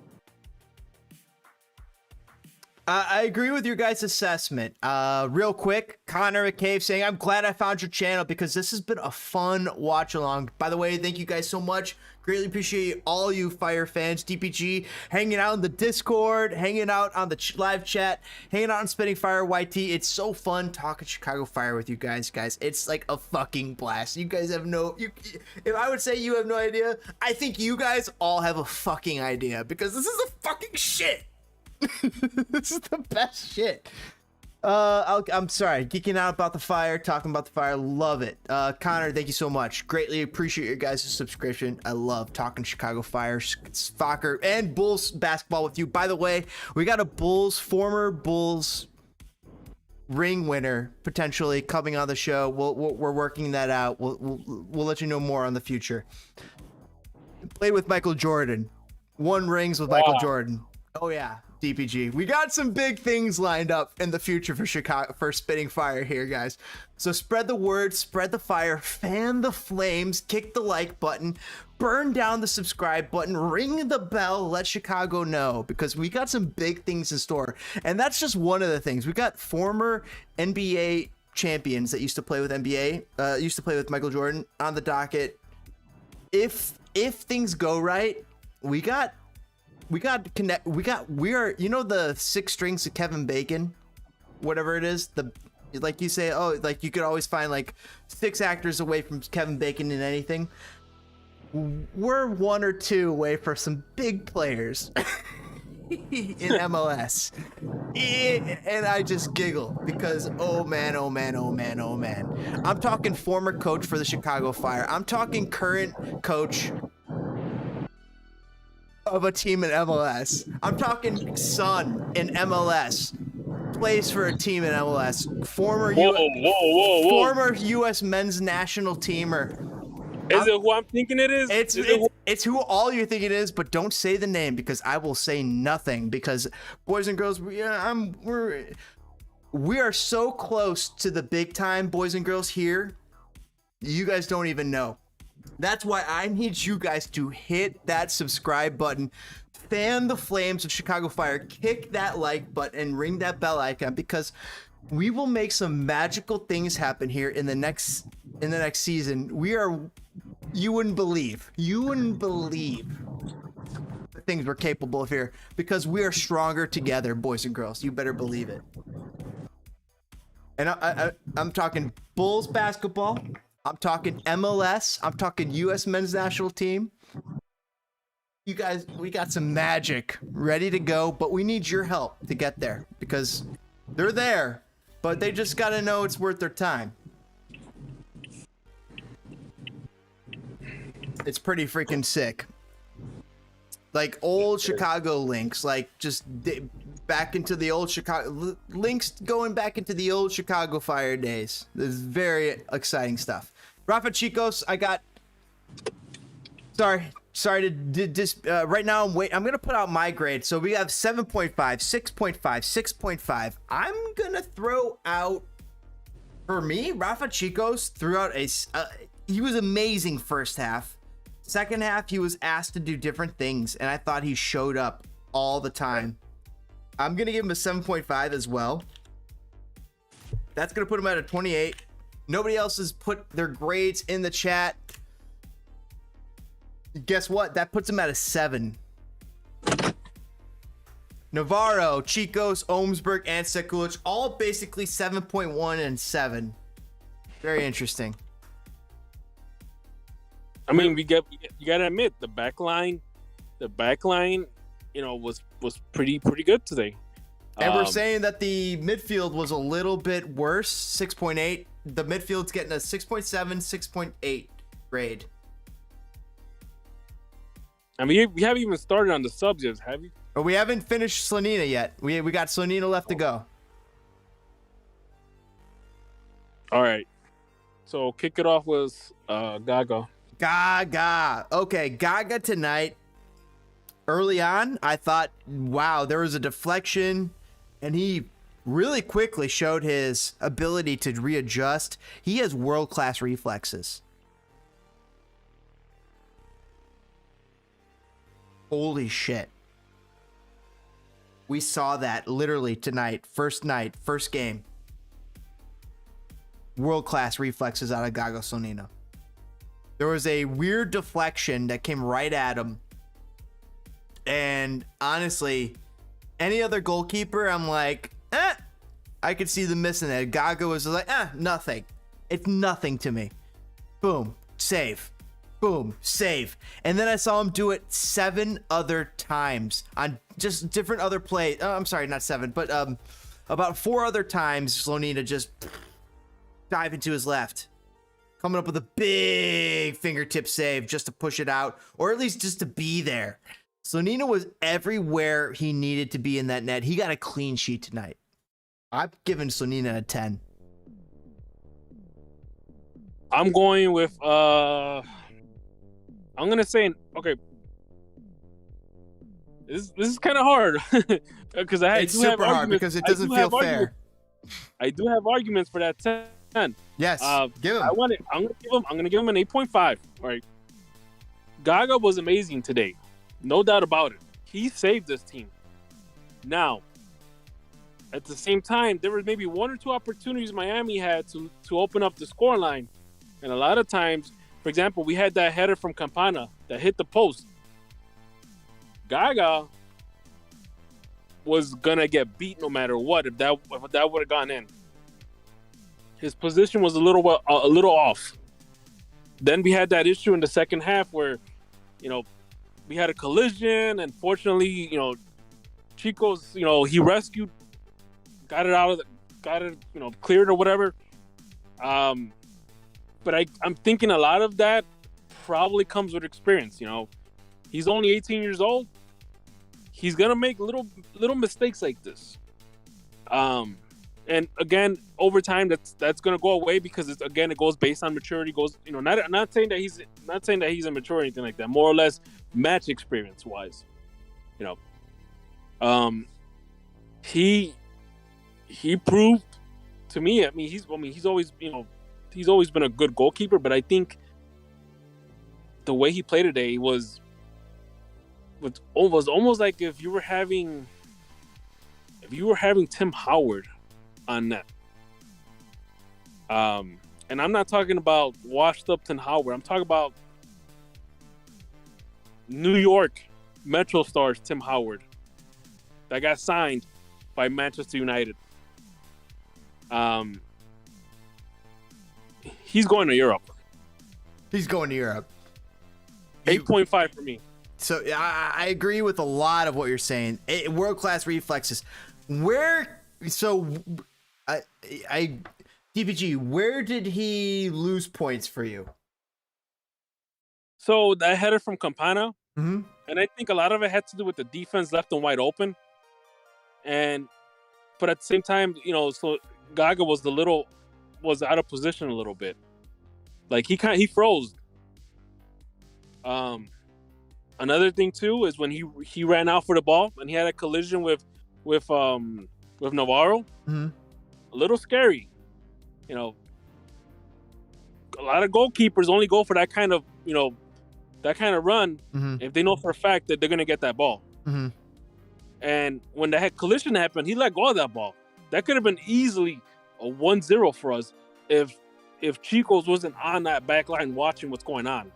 I agree with your guys' assessment. Real quick, Connor McCabe saying, I'm glad I found your channel because this has been a fun watch along. By the way, thank you guys so much. Greatly appreciate all you Fire fans, DPG, hanging out in the Discord, hanging out on the live chat, hanging out on Spitting Fire YT. It's so fun talking Chicago Fire with you guys. It's like a fucking blast. You guys have if I would say you have no idea, I think you guys all have a fucking idea because this is a fucking shit. This is the best shit. I'm sorry, geeking out about the Fire, talking about the Fire, love it. Connor, thank you so much. Greatly appreciate your guys' subscription. I love talking Chicago Fire, soccer, and Bulls basketball with you. By the way, we got a former Bulls ring winner potentially coming on the show. We're working that out. We'll let you know more on the future. Played with Michael Jordan. Won rings with Michael Jordan. Oh yeah. DPG. We got some big things lined up in the future for Chicago, for Spitting Fire here, guys. So spread the word, spread the fire, fan the flames, kick the like button, burn down the subscribe button, ring the bell, let Chicago know, because we got some big things in store. And that's just one of the things. We got former NBA champions that used to play with used to play with Michael Jordan on the docket. If things go right, we are the 6 strings of Kevin Bacon, whatever it is, like you say, like you could always find like 6 actors away from Kevin Bacon in anything. We're 1 or 2 away for some big players in MLS. And I just giggle because oh man. I'm talking former coach for the Chicago Fire. I'm talking current coach of a team in MLS. I'm talking son in MLS. Plays for a team in MLS. Former U.S. men's national teamer. Is it who I'm thinking it is? It's who all you're thinking it is, but don't say the name because I will say nothing. Because boys and girls, we are so close to the big time, boys and girls here. You guys don't even know. That's why I need you guys to hit that subscribe button, fan the flames of Chicago Fire, kick that like button, and ring that bell icon because we will make some magical things happen here in the next season. You wouldn't believe the things we're capable of here because we are stronger together, boys and girls. You better believe it. And I'm talking Bulls basketball. I'm talking MLS. I'm talking U.S. men's national team. You guys, we got some magic ready to go, but we need your help to get there because they're there, but they just got to know it's worth their time. It's pretty freaking sick. Like old Chicago links, like just back into the old Chicago links going back into the old Chicago Fire days. This is very exciting stuff. Rafa Chicos, I got. Sorry to right now I'm gonna put out my grade. So we have 7.5, 6.5, 6.5. I'm gonna throw out, for me, Rafa Chicos threw out he was amazing first half. Second half, he was asked to do different things, and I thought he showed up all the time. I'm gonna give him a 7.5 as well. That's gonna put him at a 28. Nobody else has put their grades in the chat. Guess what? That puts him at a 7. Navarro, Chicos, Olmsburg, and Sekulic, all basically 7.1 and 7. Very interesting. I mean, you gotta admit the back line, was pretty good today. And we're saying that the midfield was a little bit worse, 6.8. The midfield's getting a 6.7, 6.8 grade. I mean, we haven't even started on the subs yet, have you? But we haven't finished Slonina yet. We got Slonina left to go. All right. So kick it off with Gaga. Gaga. Okay, Gaga tonight. Early on, I thought, wow, there was a deflection, and he really quickly showed his ability to readjust. He has world-class reflexes. Holy shit. We saw that literally tonight, first game. World-class reflexes out of Gaga Slonina. There was a weird deflection that came right at him. And honestly, any other goalkeeper, I'm like, I could see them missing it. Gaga was like, nothing. It's nothing to me. Boom, save. Boom, save. And then I saw him do it 7 other times on just different other plays. Oh, I'm sorry, not 7, but about 4 other times, Slonina just dive into his left. Coming up with a big fingertip save just to push it out, or at least just to be there. Slonina was everywhere he needed to be in that net. He got a clean sheet tonight. I'm giving Slonina a 10. I'm going with I'm gonna say okay. This is kind of hard because it's super hard because it doesn't feel fair. I do have arguments for that 10. Yes, give him. I'm gonna give him an 8.5. All right. Gaga was amazing today, no doubt about it. He saved this team. Now, at the same time, there was maybe 1 or 2 opportunities Miami had to open up the scoreline, and a lot of times, for example, we had that header from Campana that hit the post. Gaga was gonna get beat no matter what if that would have gone in. His position was a little off. Then we had that issue in the second half where, we had a collision, and fortunately, Chico's, he rescued, got it, cleared or whatever. But I'm thinking a lot of that probably comes with experience. He's only 18 years old. He's gonna make little mistakes like this. And again, over time, that's gonna go away because it goes based on maturity. Not saying that he's immature or anything like that. More or less, match experience wise, he proved to me. He's always been a good goalkeeper, but I think the way he played today was almost like if you were having Tim Howard on net. And I'm not talking about washed up Tim Howard. I'm talking about New York Metro Stars Tim Howard that got signed by Manchester United. He's going to Europe. 8.5 for me. So I agree with a lot of what you're saying. World-class reflexes. DPG, where did he lose points for you? So that header from Campana, mm-hmm. And I think a lot of it had to do with the defense left them wide open. But at the same time, so Gaga was out of position a little bit. Like he froze. Another thing too is when he ran out for the ball and he had a collision with Navarro. Mm-hmm. A little scary. A lot of goalkeepers only go for that kind of run mm-hmm. if they know for a fact that they're gonna get that ball. Mm-hmm. And when that collision happened, he let go of that ball. That could have been easily a 1-0 for us if Chico's wasn't on that back line watching what's going on.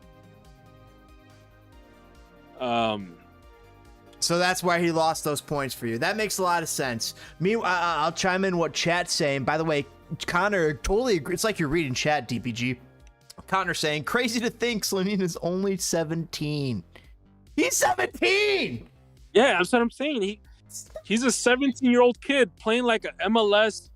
So that's why he lost those points for you. That makes a lot of sense. I'll chime in what chat's saying. By the way, Connor totally agree. It's like you're reading chat, DPG. Connor saying, crazy to think Slonina's only 17. He's 17! Yeah, that's what I'm saying. He's a 17-year-old kid playing like an MLS.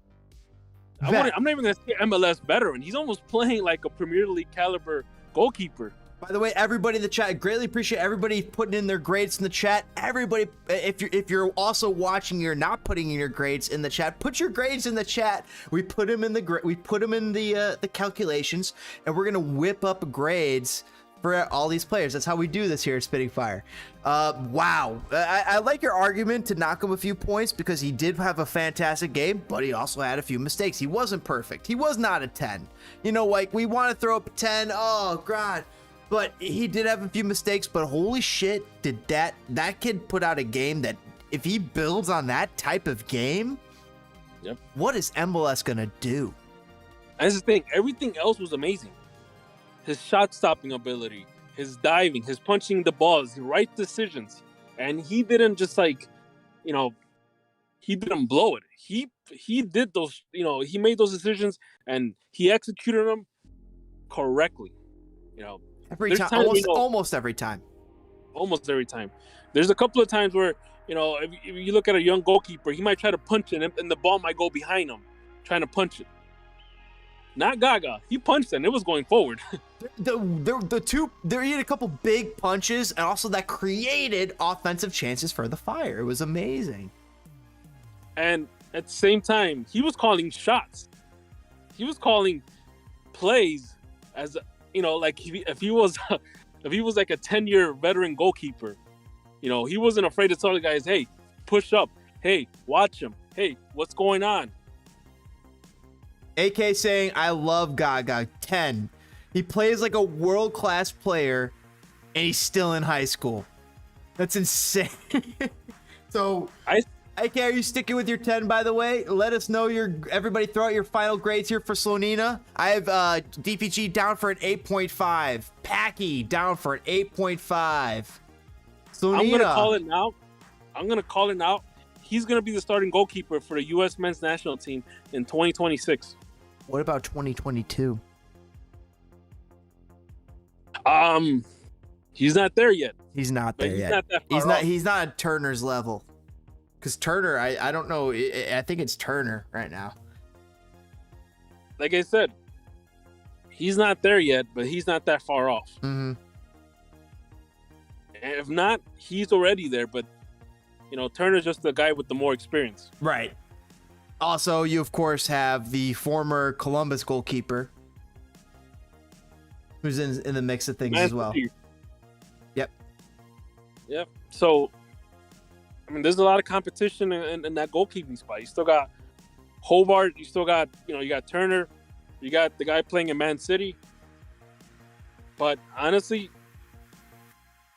I'm not even going to say MLS veteran. He's almost playing like a Premier League caliber goalkeeper. By the way, everybody in the chat, I greatly appreciate everybody putting in their grades in the chat. Everybody, if you're also watching, you're not putting in your grades in the chat. Put your grades in the chat. We put them in the calculations, and we're gonna whip up grades for all these players. That's how we do this here at Spitting Fire. Wow, I like your argument to knock him a few points because he did have a fantastic game, but he also had a few mistakes. He wasn't perfect. He was not a 10. You know, like we want to throw up a 10. Oh God. But he did have a few mistakes, but holy shit, did that kid put out a game that if he builds on that type of game, yep. What is MLS gonna do? That's the thing. Everything else was amazing. His shot stopping ability, his diving, his punching the balls, his right decisions. And he didn't just he didn't blow it. He did those, he made those decisions and he executed them correctly. Every time, almost every time. Almost every time. There's a couple of times where, if you look at a young goalkeeper, he might try to punch it and the ball might go behind him, trying to punch it. Not Gaga. He punched it and it was going forward. He had a couple big punches and also that created offensive chances for the Fire. It was amazing. And at the same time, he was calling shots. He was calling plays as like if he was like a 10-year veteran goalkeeper, he wasn't afraid to tell the guys, hey, push up, hey, watch him, hey, what's going on? AK saying, I love Gaga. 10. He plays like a world-class player and he's still in high school. That's insane. So AK, are you sticking with your 10, by the way? Let us know everybody throw out your final grades here for Slonina. I have DPG down for an 8.5. Packy down for an 8.5. Slonina. I'm going to call it now. He's going to be the starting goalkeeper for the U.S. men's national team in 2026. What about 2022? He's not there yet. He's not there yet. He's not at Turner's level. Because Turner, I don't know. I think it's Turner right now. Like I said, he's not there yet, but he's not that far off. Mm-hmm. And if not, he's already there. But, Turner's just the guy with the more experience. Right. Also, you, of course, have the former Columbus goalkeeper who's in the mix of things as well. Yep. So, there's a lot of competition in that goalkeeping spot. You still got Hobart. You still got, you got Turner. You got the guy playing in Man City. But honestly,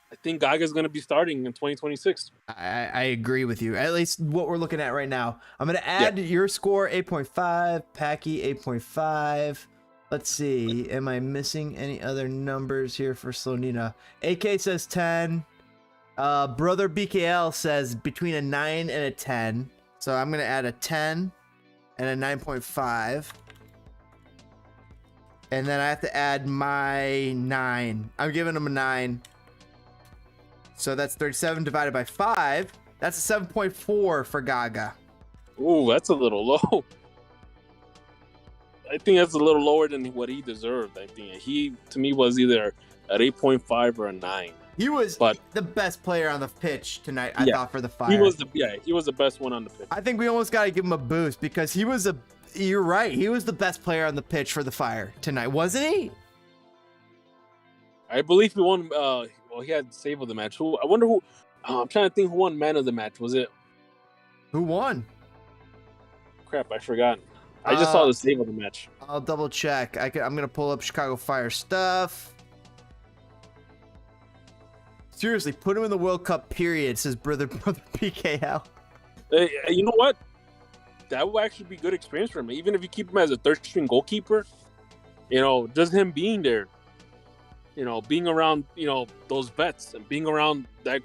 I think Gaga's going to be starting in 2026. I agree with you. At least what we're looking at right now. I'm going to add your score, 8.5. Packy, 8.5. Let's see. Am I missing any other numbers here for Slonina? AK says 10. Brother BKL says between a 9 and a 10. So I'm going to add a 10 and a 9.5. And then I have to add my 9. I'm giving him a 9. So that's 37 divided by 5. That's a 7.4 for Gaga. Ooh, that's a little low. I think that's a little lower than what he deserved. I think he, to me, was either at 8.5 or a 9. He was the best player on the pitch tonight, I thought, for the Fire. He was the best one on the pitch. I think we almost got to give him a boost because you're right. He was the best player on the pitch for the Fire tonight, wasn't he? I believe he won. He had save of the match. I wonder who. I'm trying to think who won man of the match. Was it? Who won? Crap, I forgot. I just saw the save of the match. I'll double check. I'm gonna pull up Chicago Fire stuff. Seriously, put him in the World Cup, period, says brother PKL. You know what? That will actually be good experience for him. Even if you keep him as a third-string goalkeeper, just him being there, being around, those vets and being around that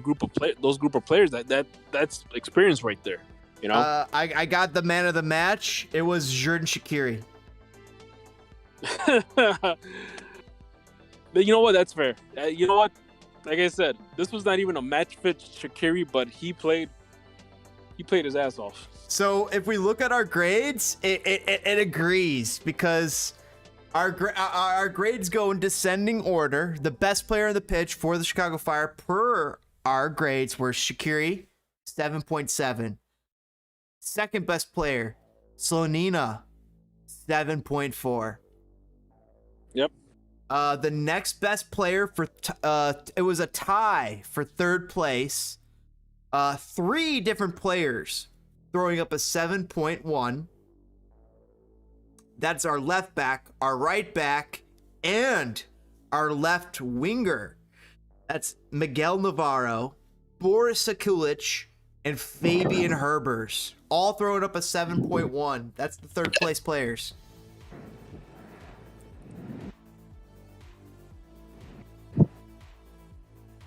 group of players, that's experience right there. I got the man of the match. It was Jordan Shakiri. But you know what? That's fair. You know what? Like I said, this was not even a match fit Shakiri, but he played his ass off. So if we look at our grades, it agrees, because our grades go in descending order. The best player on the pitch for the Chicago Fire per our grades were Shakiri, 7.7. Second best player, Slonina, 7.4. Yep. The next best player for it was a tie for third place. 3 different players throwing up a 7.1. That's our left back, our right back, and our left winger. That's Miguel Navarro, Boris Sakulich, and Fabian Herbers, all throwing up a 7.1. That's the third place players.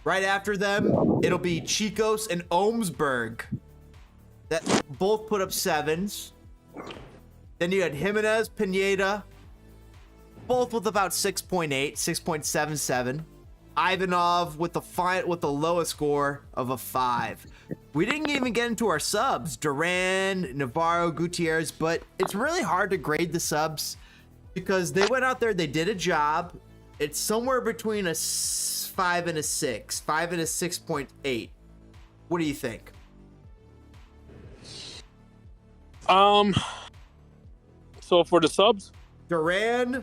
Right after them, it'll be Chicos and Olmsburg, that both put up 7s. Then you had Jimenez, Pineda, both with about 6.8, 6.77. Ivanov with the lowest score of a 5. We didn't even get into our subs, Duran, Navarro, Gutierrez, but it's really hard to grade the subs because they went out there, they did a job. It's somewhere between a 5 and a 6, 5 and a 6.8. What do you think? So for the subs, Duran,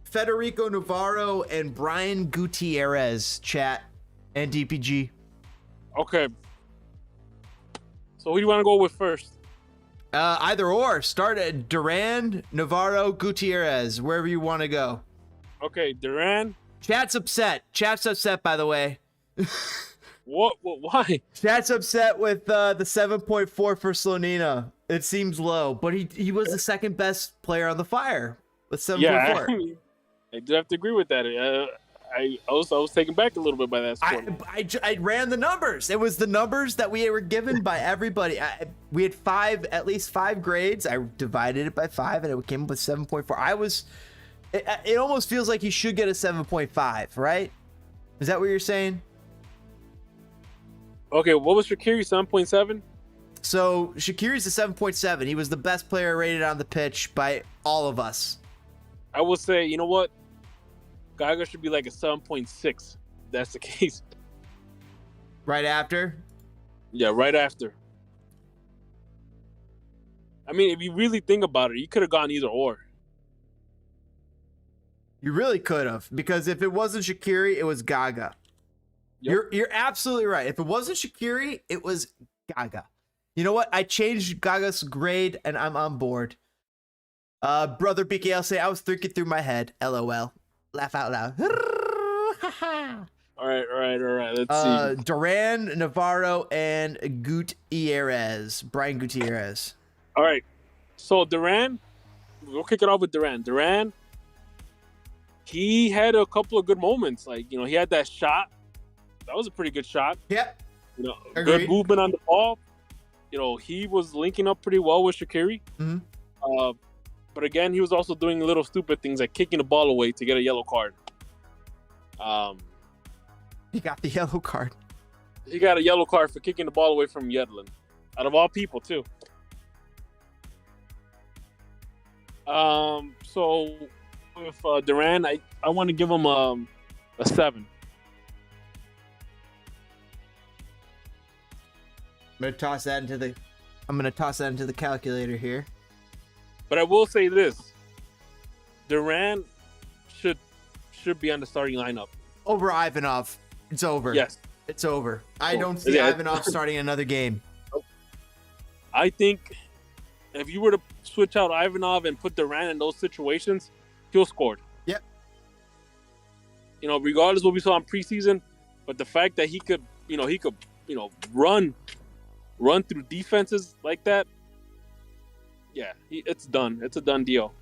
Federico Navarro, and Brian Gutierrez, Chat and DPG. Okay. So who do you want to go with first? Either or. Start at Duran, Navarro, Gutierrez, wherever you want to go. Okay, Duran. Chat's upset. Chat's upset, by the way. What? Why? Chat's upset with the 7.4 for Slonina. It seems low, but he was the second best player on the Fire with 7.4. Yeah, I do have to agree with that. I was taken back a little bit by that score. I ran the numbers. It was the numbers that we were given by everybody. We had at least 5 grades. I divided it by 5, and it came up with 7.4. It almost feels like he should get a 7.5, right? Is that what you're saying? Okay, what was Shakiri, 7.7? So Shakiri's a 7.7. He was the best player rated on the pitch by all of us. I will say, you know what? Gaga should be like a 7.6. If that's the case. Right after? Yeah, right after. I mean, if you really think about it, you could have gone either or. You really could have, because if it wasn't Shakiri, it was Gaga. Yep. You're absolutely right. If it wasn't Shakiri, it was Gaga. You know what? I changed Gaga's grade, and I'm on board. Brother BKL say I was thinking through my head. LOL. Laugh out loud. All right. Let's see. Duran, Navarro, and Gutierrez. Brian Gutierrez. All right. So Duran, we'll kick it off with Duran. Duran, he had a couple of good moments. Like, he had that shot. That was a pretty good shot. Yep. Agreed. Good movement on the ball. He was linking up pretty well with Shakiri. Mm-hmm. But again, he was also doing little stupid things like kicking the ball away to get a yellow card. He got the yellow card. He got a yellow card for kicking the ball away from Yedlin. Out of all people, too. So with Duran, I want to give him a 7. I'm gonna toss that into the calculator here. But I will say this: Duran should be on the starting lineup over Ivanov. It's over. Yes, it's over. I don't see Ivanov starting another game. I think if you were to switch out Ivanov and put Duran in those situations, he'll score. Yep. Regardless of what we saw in preseason, but the fact that he could run through defenses like that, yeah, it's done. It's a done deal.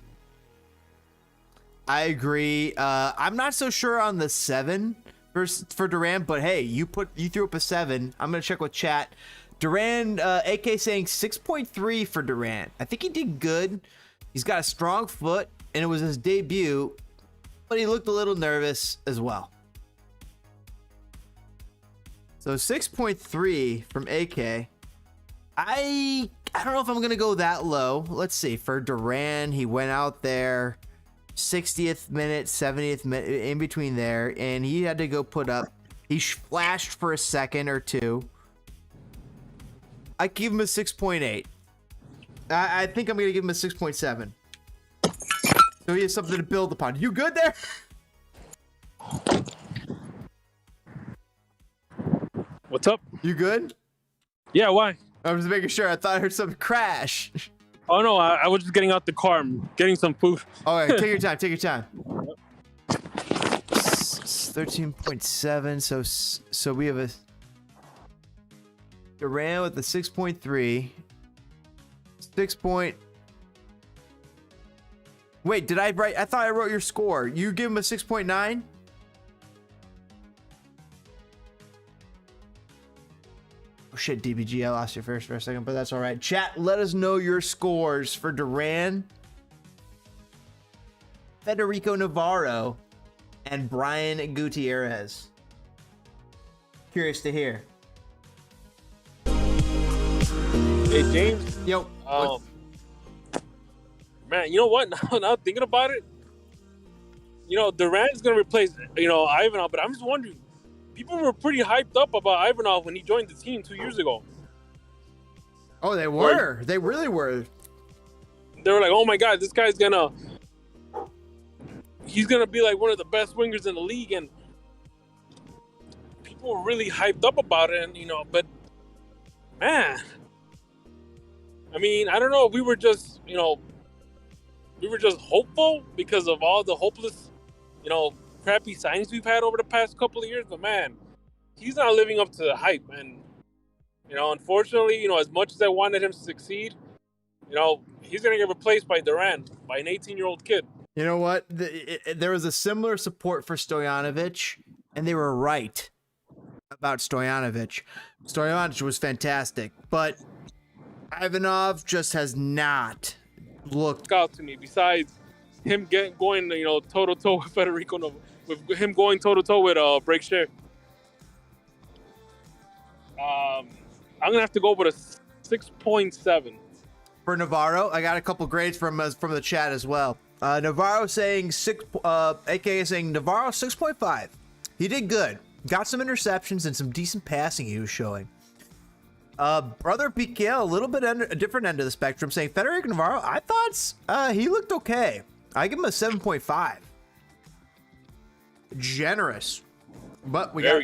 I agree. I'm not so sure on the 7 for Duran, but hey, you threw up a 7. I'm gonna check with chat. Duran, AK saying 6.3 for Duran. I think he did good. He's got a strong foot, and it was his debut, but he looked a little nervous as well. So 6.3 from AK. I don't know if I'm gonna go that low. Let's see. For Duran, he went out there 60th minute, 70th minute, in between there, and he had to go put up. He flashed for a second or two. I give him a 6.8. I think I'm gonna give him a 6.7. So he has something to build upon. You good there? What's up? You good? Yeah, why? I was making sure. I thought I heard something crash. Oh no, I was just getting out the car. I'm getting some food. All right, take your time. Take your time. 13.7. So we have a Duran with the 6.3. 6. Wait, did I write? I thought I wrote your score. You give him a 6.9. Oh shit, DPG, I lost you first for a second, but that's all right. Chat, let us know your scores for Duran, Federico Navarro, and Brian Gutierrez. Curious to hear. Hey James. Yo. Man, you know what? Now thinking about it, Duran's gonna replace Ivanov, but I'm just wondering. People were pretty hyped up about Ivanov when he joined the team 2 years ago. Oh, they were. They really were. They were like, "Oh my God, this guy's he's gonna be like one of the best wingers in the league," and people were really hyped up about it. And but man, I mean, I don't know. We were just hopeful because of all the hopeless, crappy signings we've had over the past couple of years, but man, he's not living up to the hype. And unfortunately, as much as I wanted him to succeed, he's gonna get replaced by Duran, by an 18-year-old kid. You know what? There was a similar support for Stojanovic, and they were right about Stojanovic. Stojanovic was fantastic, but Ivanov just has not looked out to me. Besides him going toe to toe with Federico Navarro. With him going toe-to-toe with Break Share. I'm going to have to go with a 6.7. For Navarro, I got a couple grades from the chat as well. Navarro saying AKA saying Navarro 6.5. He did good. Got some interceptions and some decent passing he was showing. Brother Piquel, a little bit a different end of the spectrum, saying Federico Navarro, I thought he looked okay. I give him a 7.5. Generous, but we got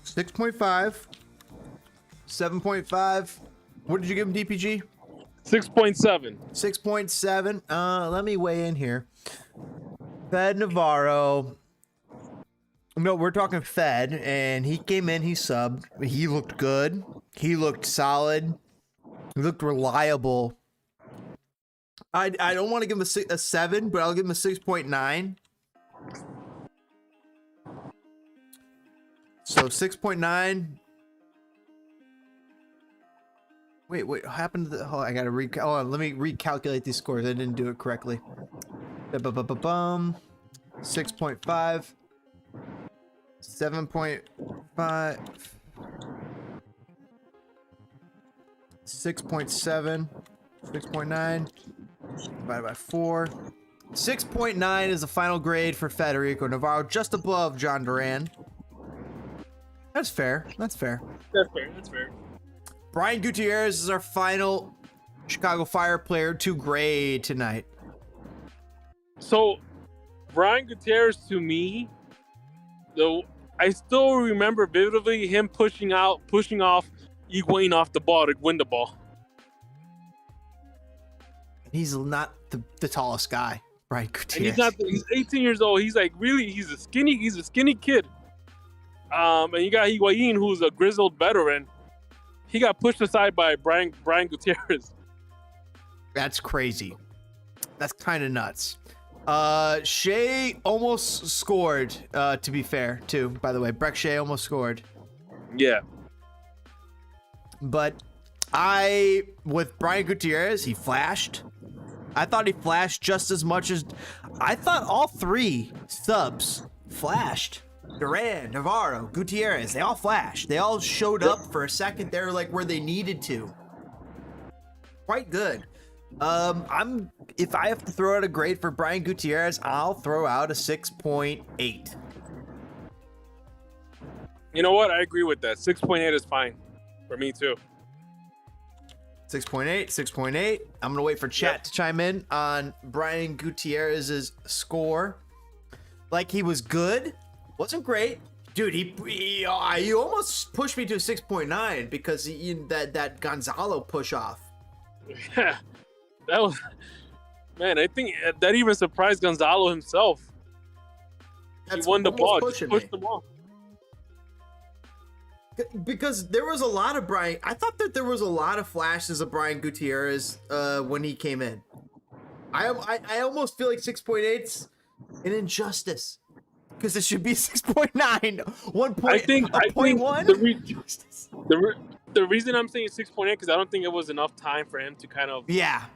6.5, 7.5. What did you give him, DPG? 6.7. 6.7. Let me weigh in here. Fed Navarro. No, we're talking Fed, and he came in, he subbed. He looked good. He looked solid. He looked reliable. I don't want to give him a 7, but I'll give him a 6.9. So 6.9. Wait, what happened to the? Oh, I gotta let me recalculate these scores. I didn't do it correctly. 6.5, 7.5, 6.7, 6.9 divided by 4. 6.9 is the final grade for Federico Navarro, just above John Duran. That's fair. That's fair. That's fair. Brian Gutierrez is our final Chicago Fire player to grade tonight. So, Brian Gutierrez, to me, though, I still remember vividly him pushing off Higuain off the ball to win the ball. He's not the tallest guy, Brian Gutierrez. And he's 18 years old. He's like he's a skinny kid. And you got Higuain, who's a grizzled veteran. He got pushed aside by Brian Gutierrez. That's crazy. That's kind of nuts. Shea almost scored, to be fair, too, by the way. Breck Shea almost scored. Yeah. But with Brian Gutierrez, he flashed. I thought he flashed just as much as... I thought all three subs flashed. Duran, Navarro, Gutierrez, they all flashed. They all showed up for a second there, like where they needed to. Quite good. If I have to throw out a grade for Brian Gutierrez, I'll throw out a 6.8. You know what? I agree with that. 6.8 is fine for me too. 6.8. I'm gonna wait for chat to chime in on Brian Gutierrez's score. Like, he was good, wasn't great, dude. He almost pushed me to a 6.9 because that Gonzalo push off. Yeah, that was, man. I think that even surprised Gonzalo himself. He won the ball, just pushed the ball. Because there was a lot of Brian. I thought that there was a lot of flashes of Brian Gutierrez when he came in. I almost feel like 6.8's an injustice because it should be 6.9. 1 point. I think 0.1. The reason I'm saying 6.8 because I don't think it was enough time for him to kind of get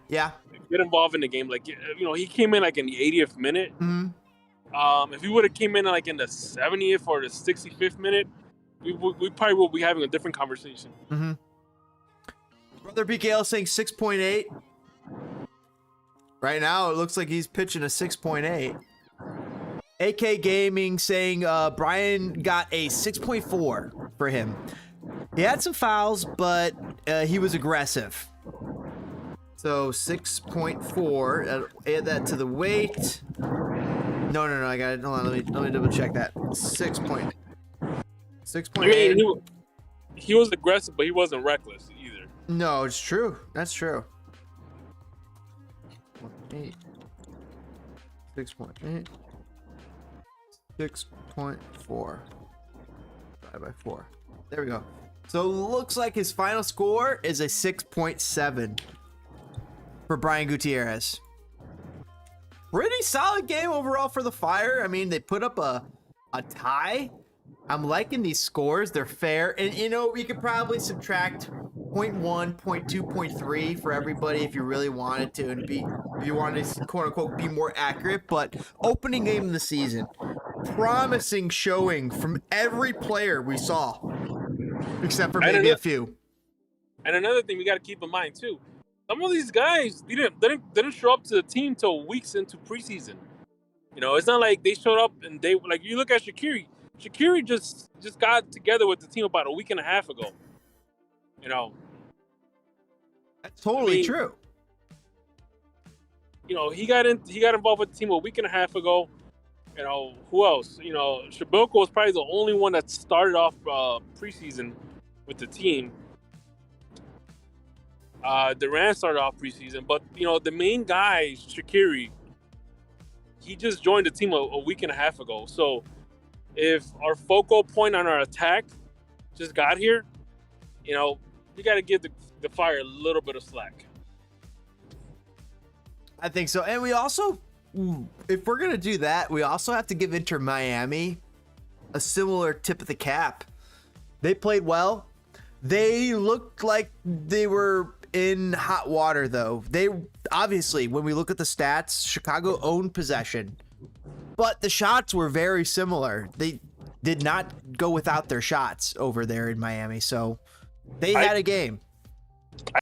involved in the game. Like, you know, he came in like in the 80th minute. Mm-hmm. If he would have came in like in the 70th or the 65th minute, we probably will be having a different conversation. Mm-hmm. Brother BKL saying 6.8. Right now, it looks like he's pitching a 6.8. AK Gaming saying Brian got a 6.4 for him. He had some fouls, but he was aggressive. So 6.4. Add that to the weight. No. I got it. Hold on. Let me double check that. 6.8. I mean, he was aggressive, but he wasn't reckless either. No, it's true. That's true. 8. 6.8. 6.4. Divided by 4. There we go. So looks like his final score is a 6.7 for Brian Gutierrez. Pretty solid game overall for the Fire. I mean, they put up a tie. I'm liking these scores. They're fair. And, you know, we could probably subtract 0.1, 0.2, 0.3 for everybody if you really wanted to. And if you wanted to, quote unquote, be more accurate. But opening game of the season, promising showing from every player we saw, except for maybe a few. And another thing we got to keep in mind, too. Some of these guys didn't show up to the team till weeks into preseason. You know, it's not like they showed up and they, like, you look at Shakiri. Shakiri just got together with the team about a week and a half ago. You know, that's totally true. You know, he got involved with the team a week and a half ago. You know, who else? You know, Shabilko was probably the only one that started off preseason with the team. Duran started off preseason, but you know, the main guy, Shakiri, he just joined the team a week and a half ago. So if our focal point on our attack just got here, you know, we got to give the Fire a little bit of slack. I think so. And we also, if we're going to do that, we also have to give Inter Miami a similar tip of the cap. They played well. They looked like they were in hot water, though. They obviously, when we look at the stats, Chicago owned possession. But the shots were very similar. They did not go without their shots over there in Miami. So they had a game. I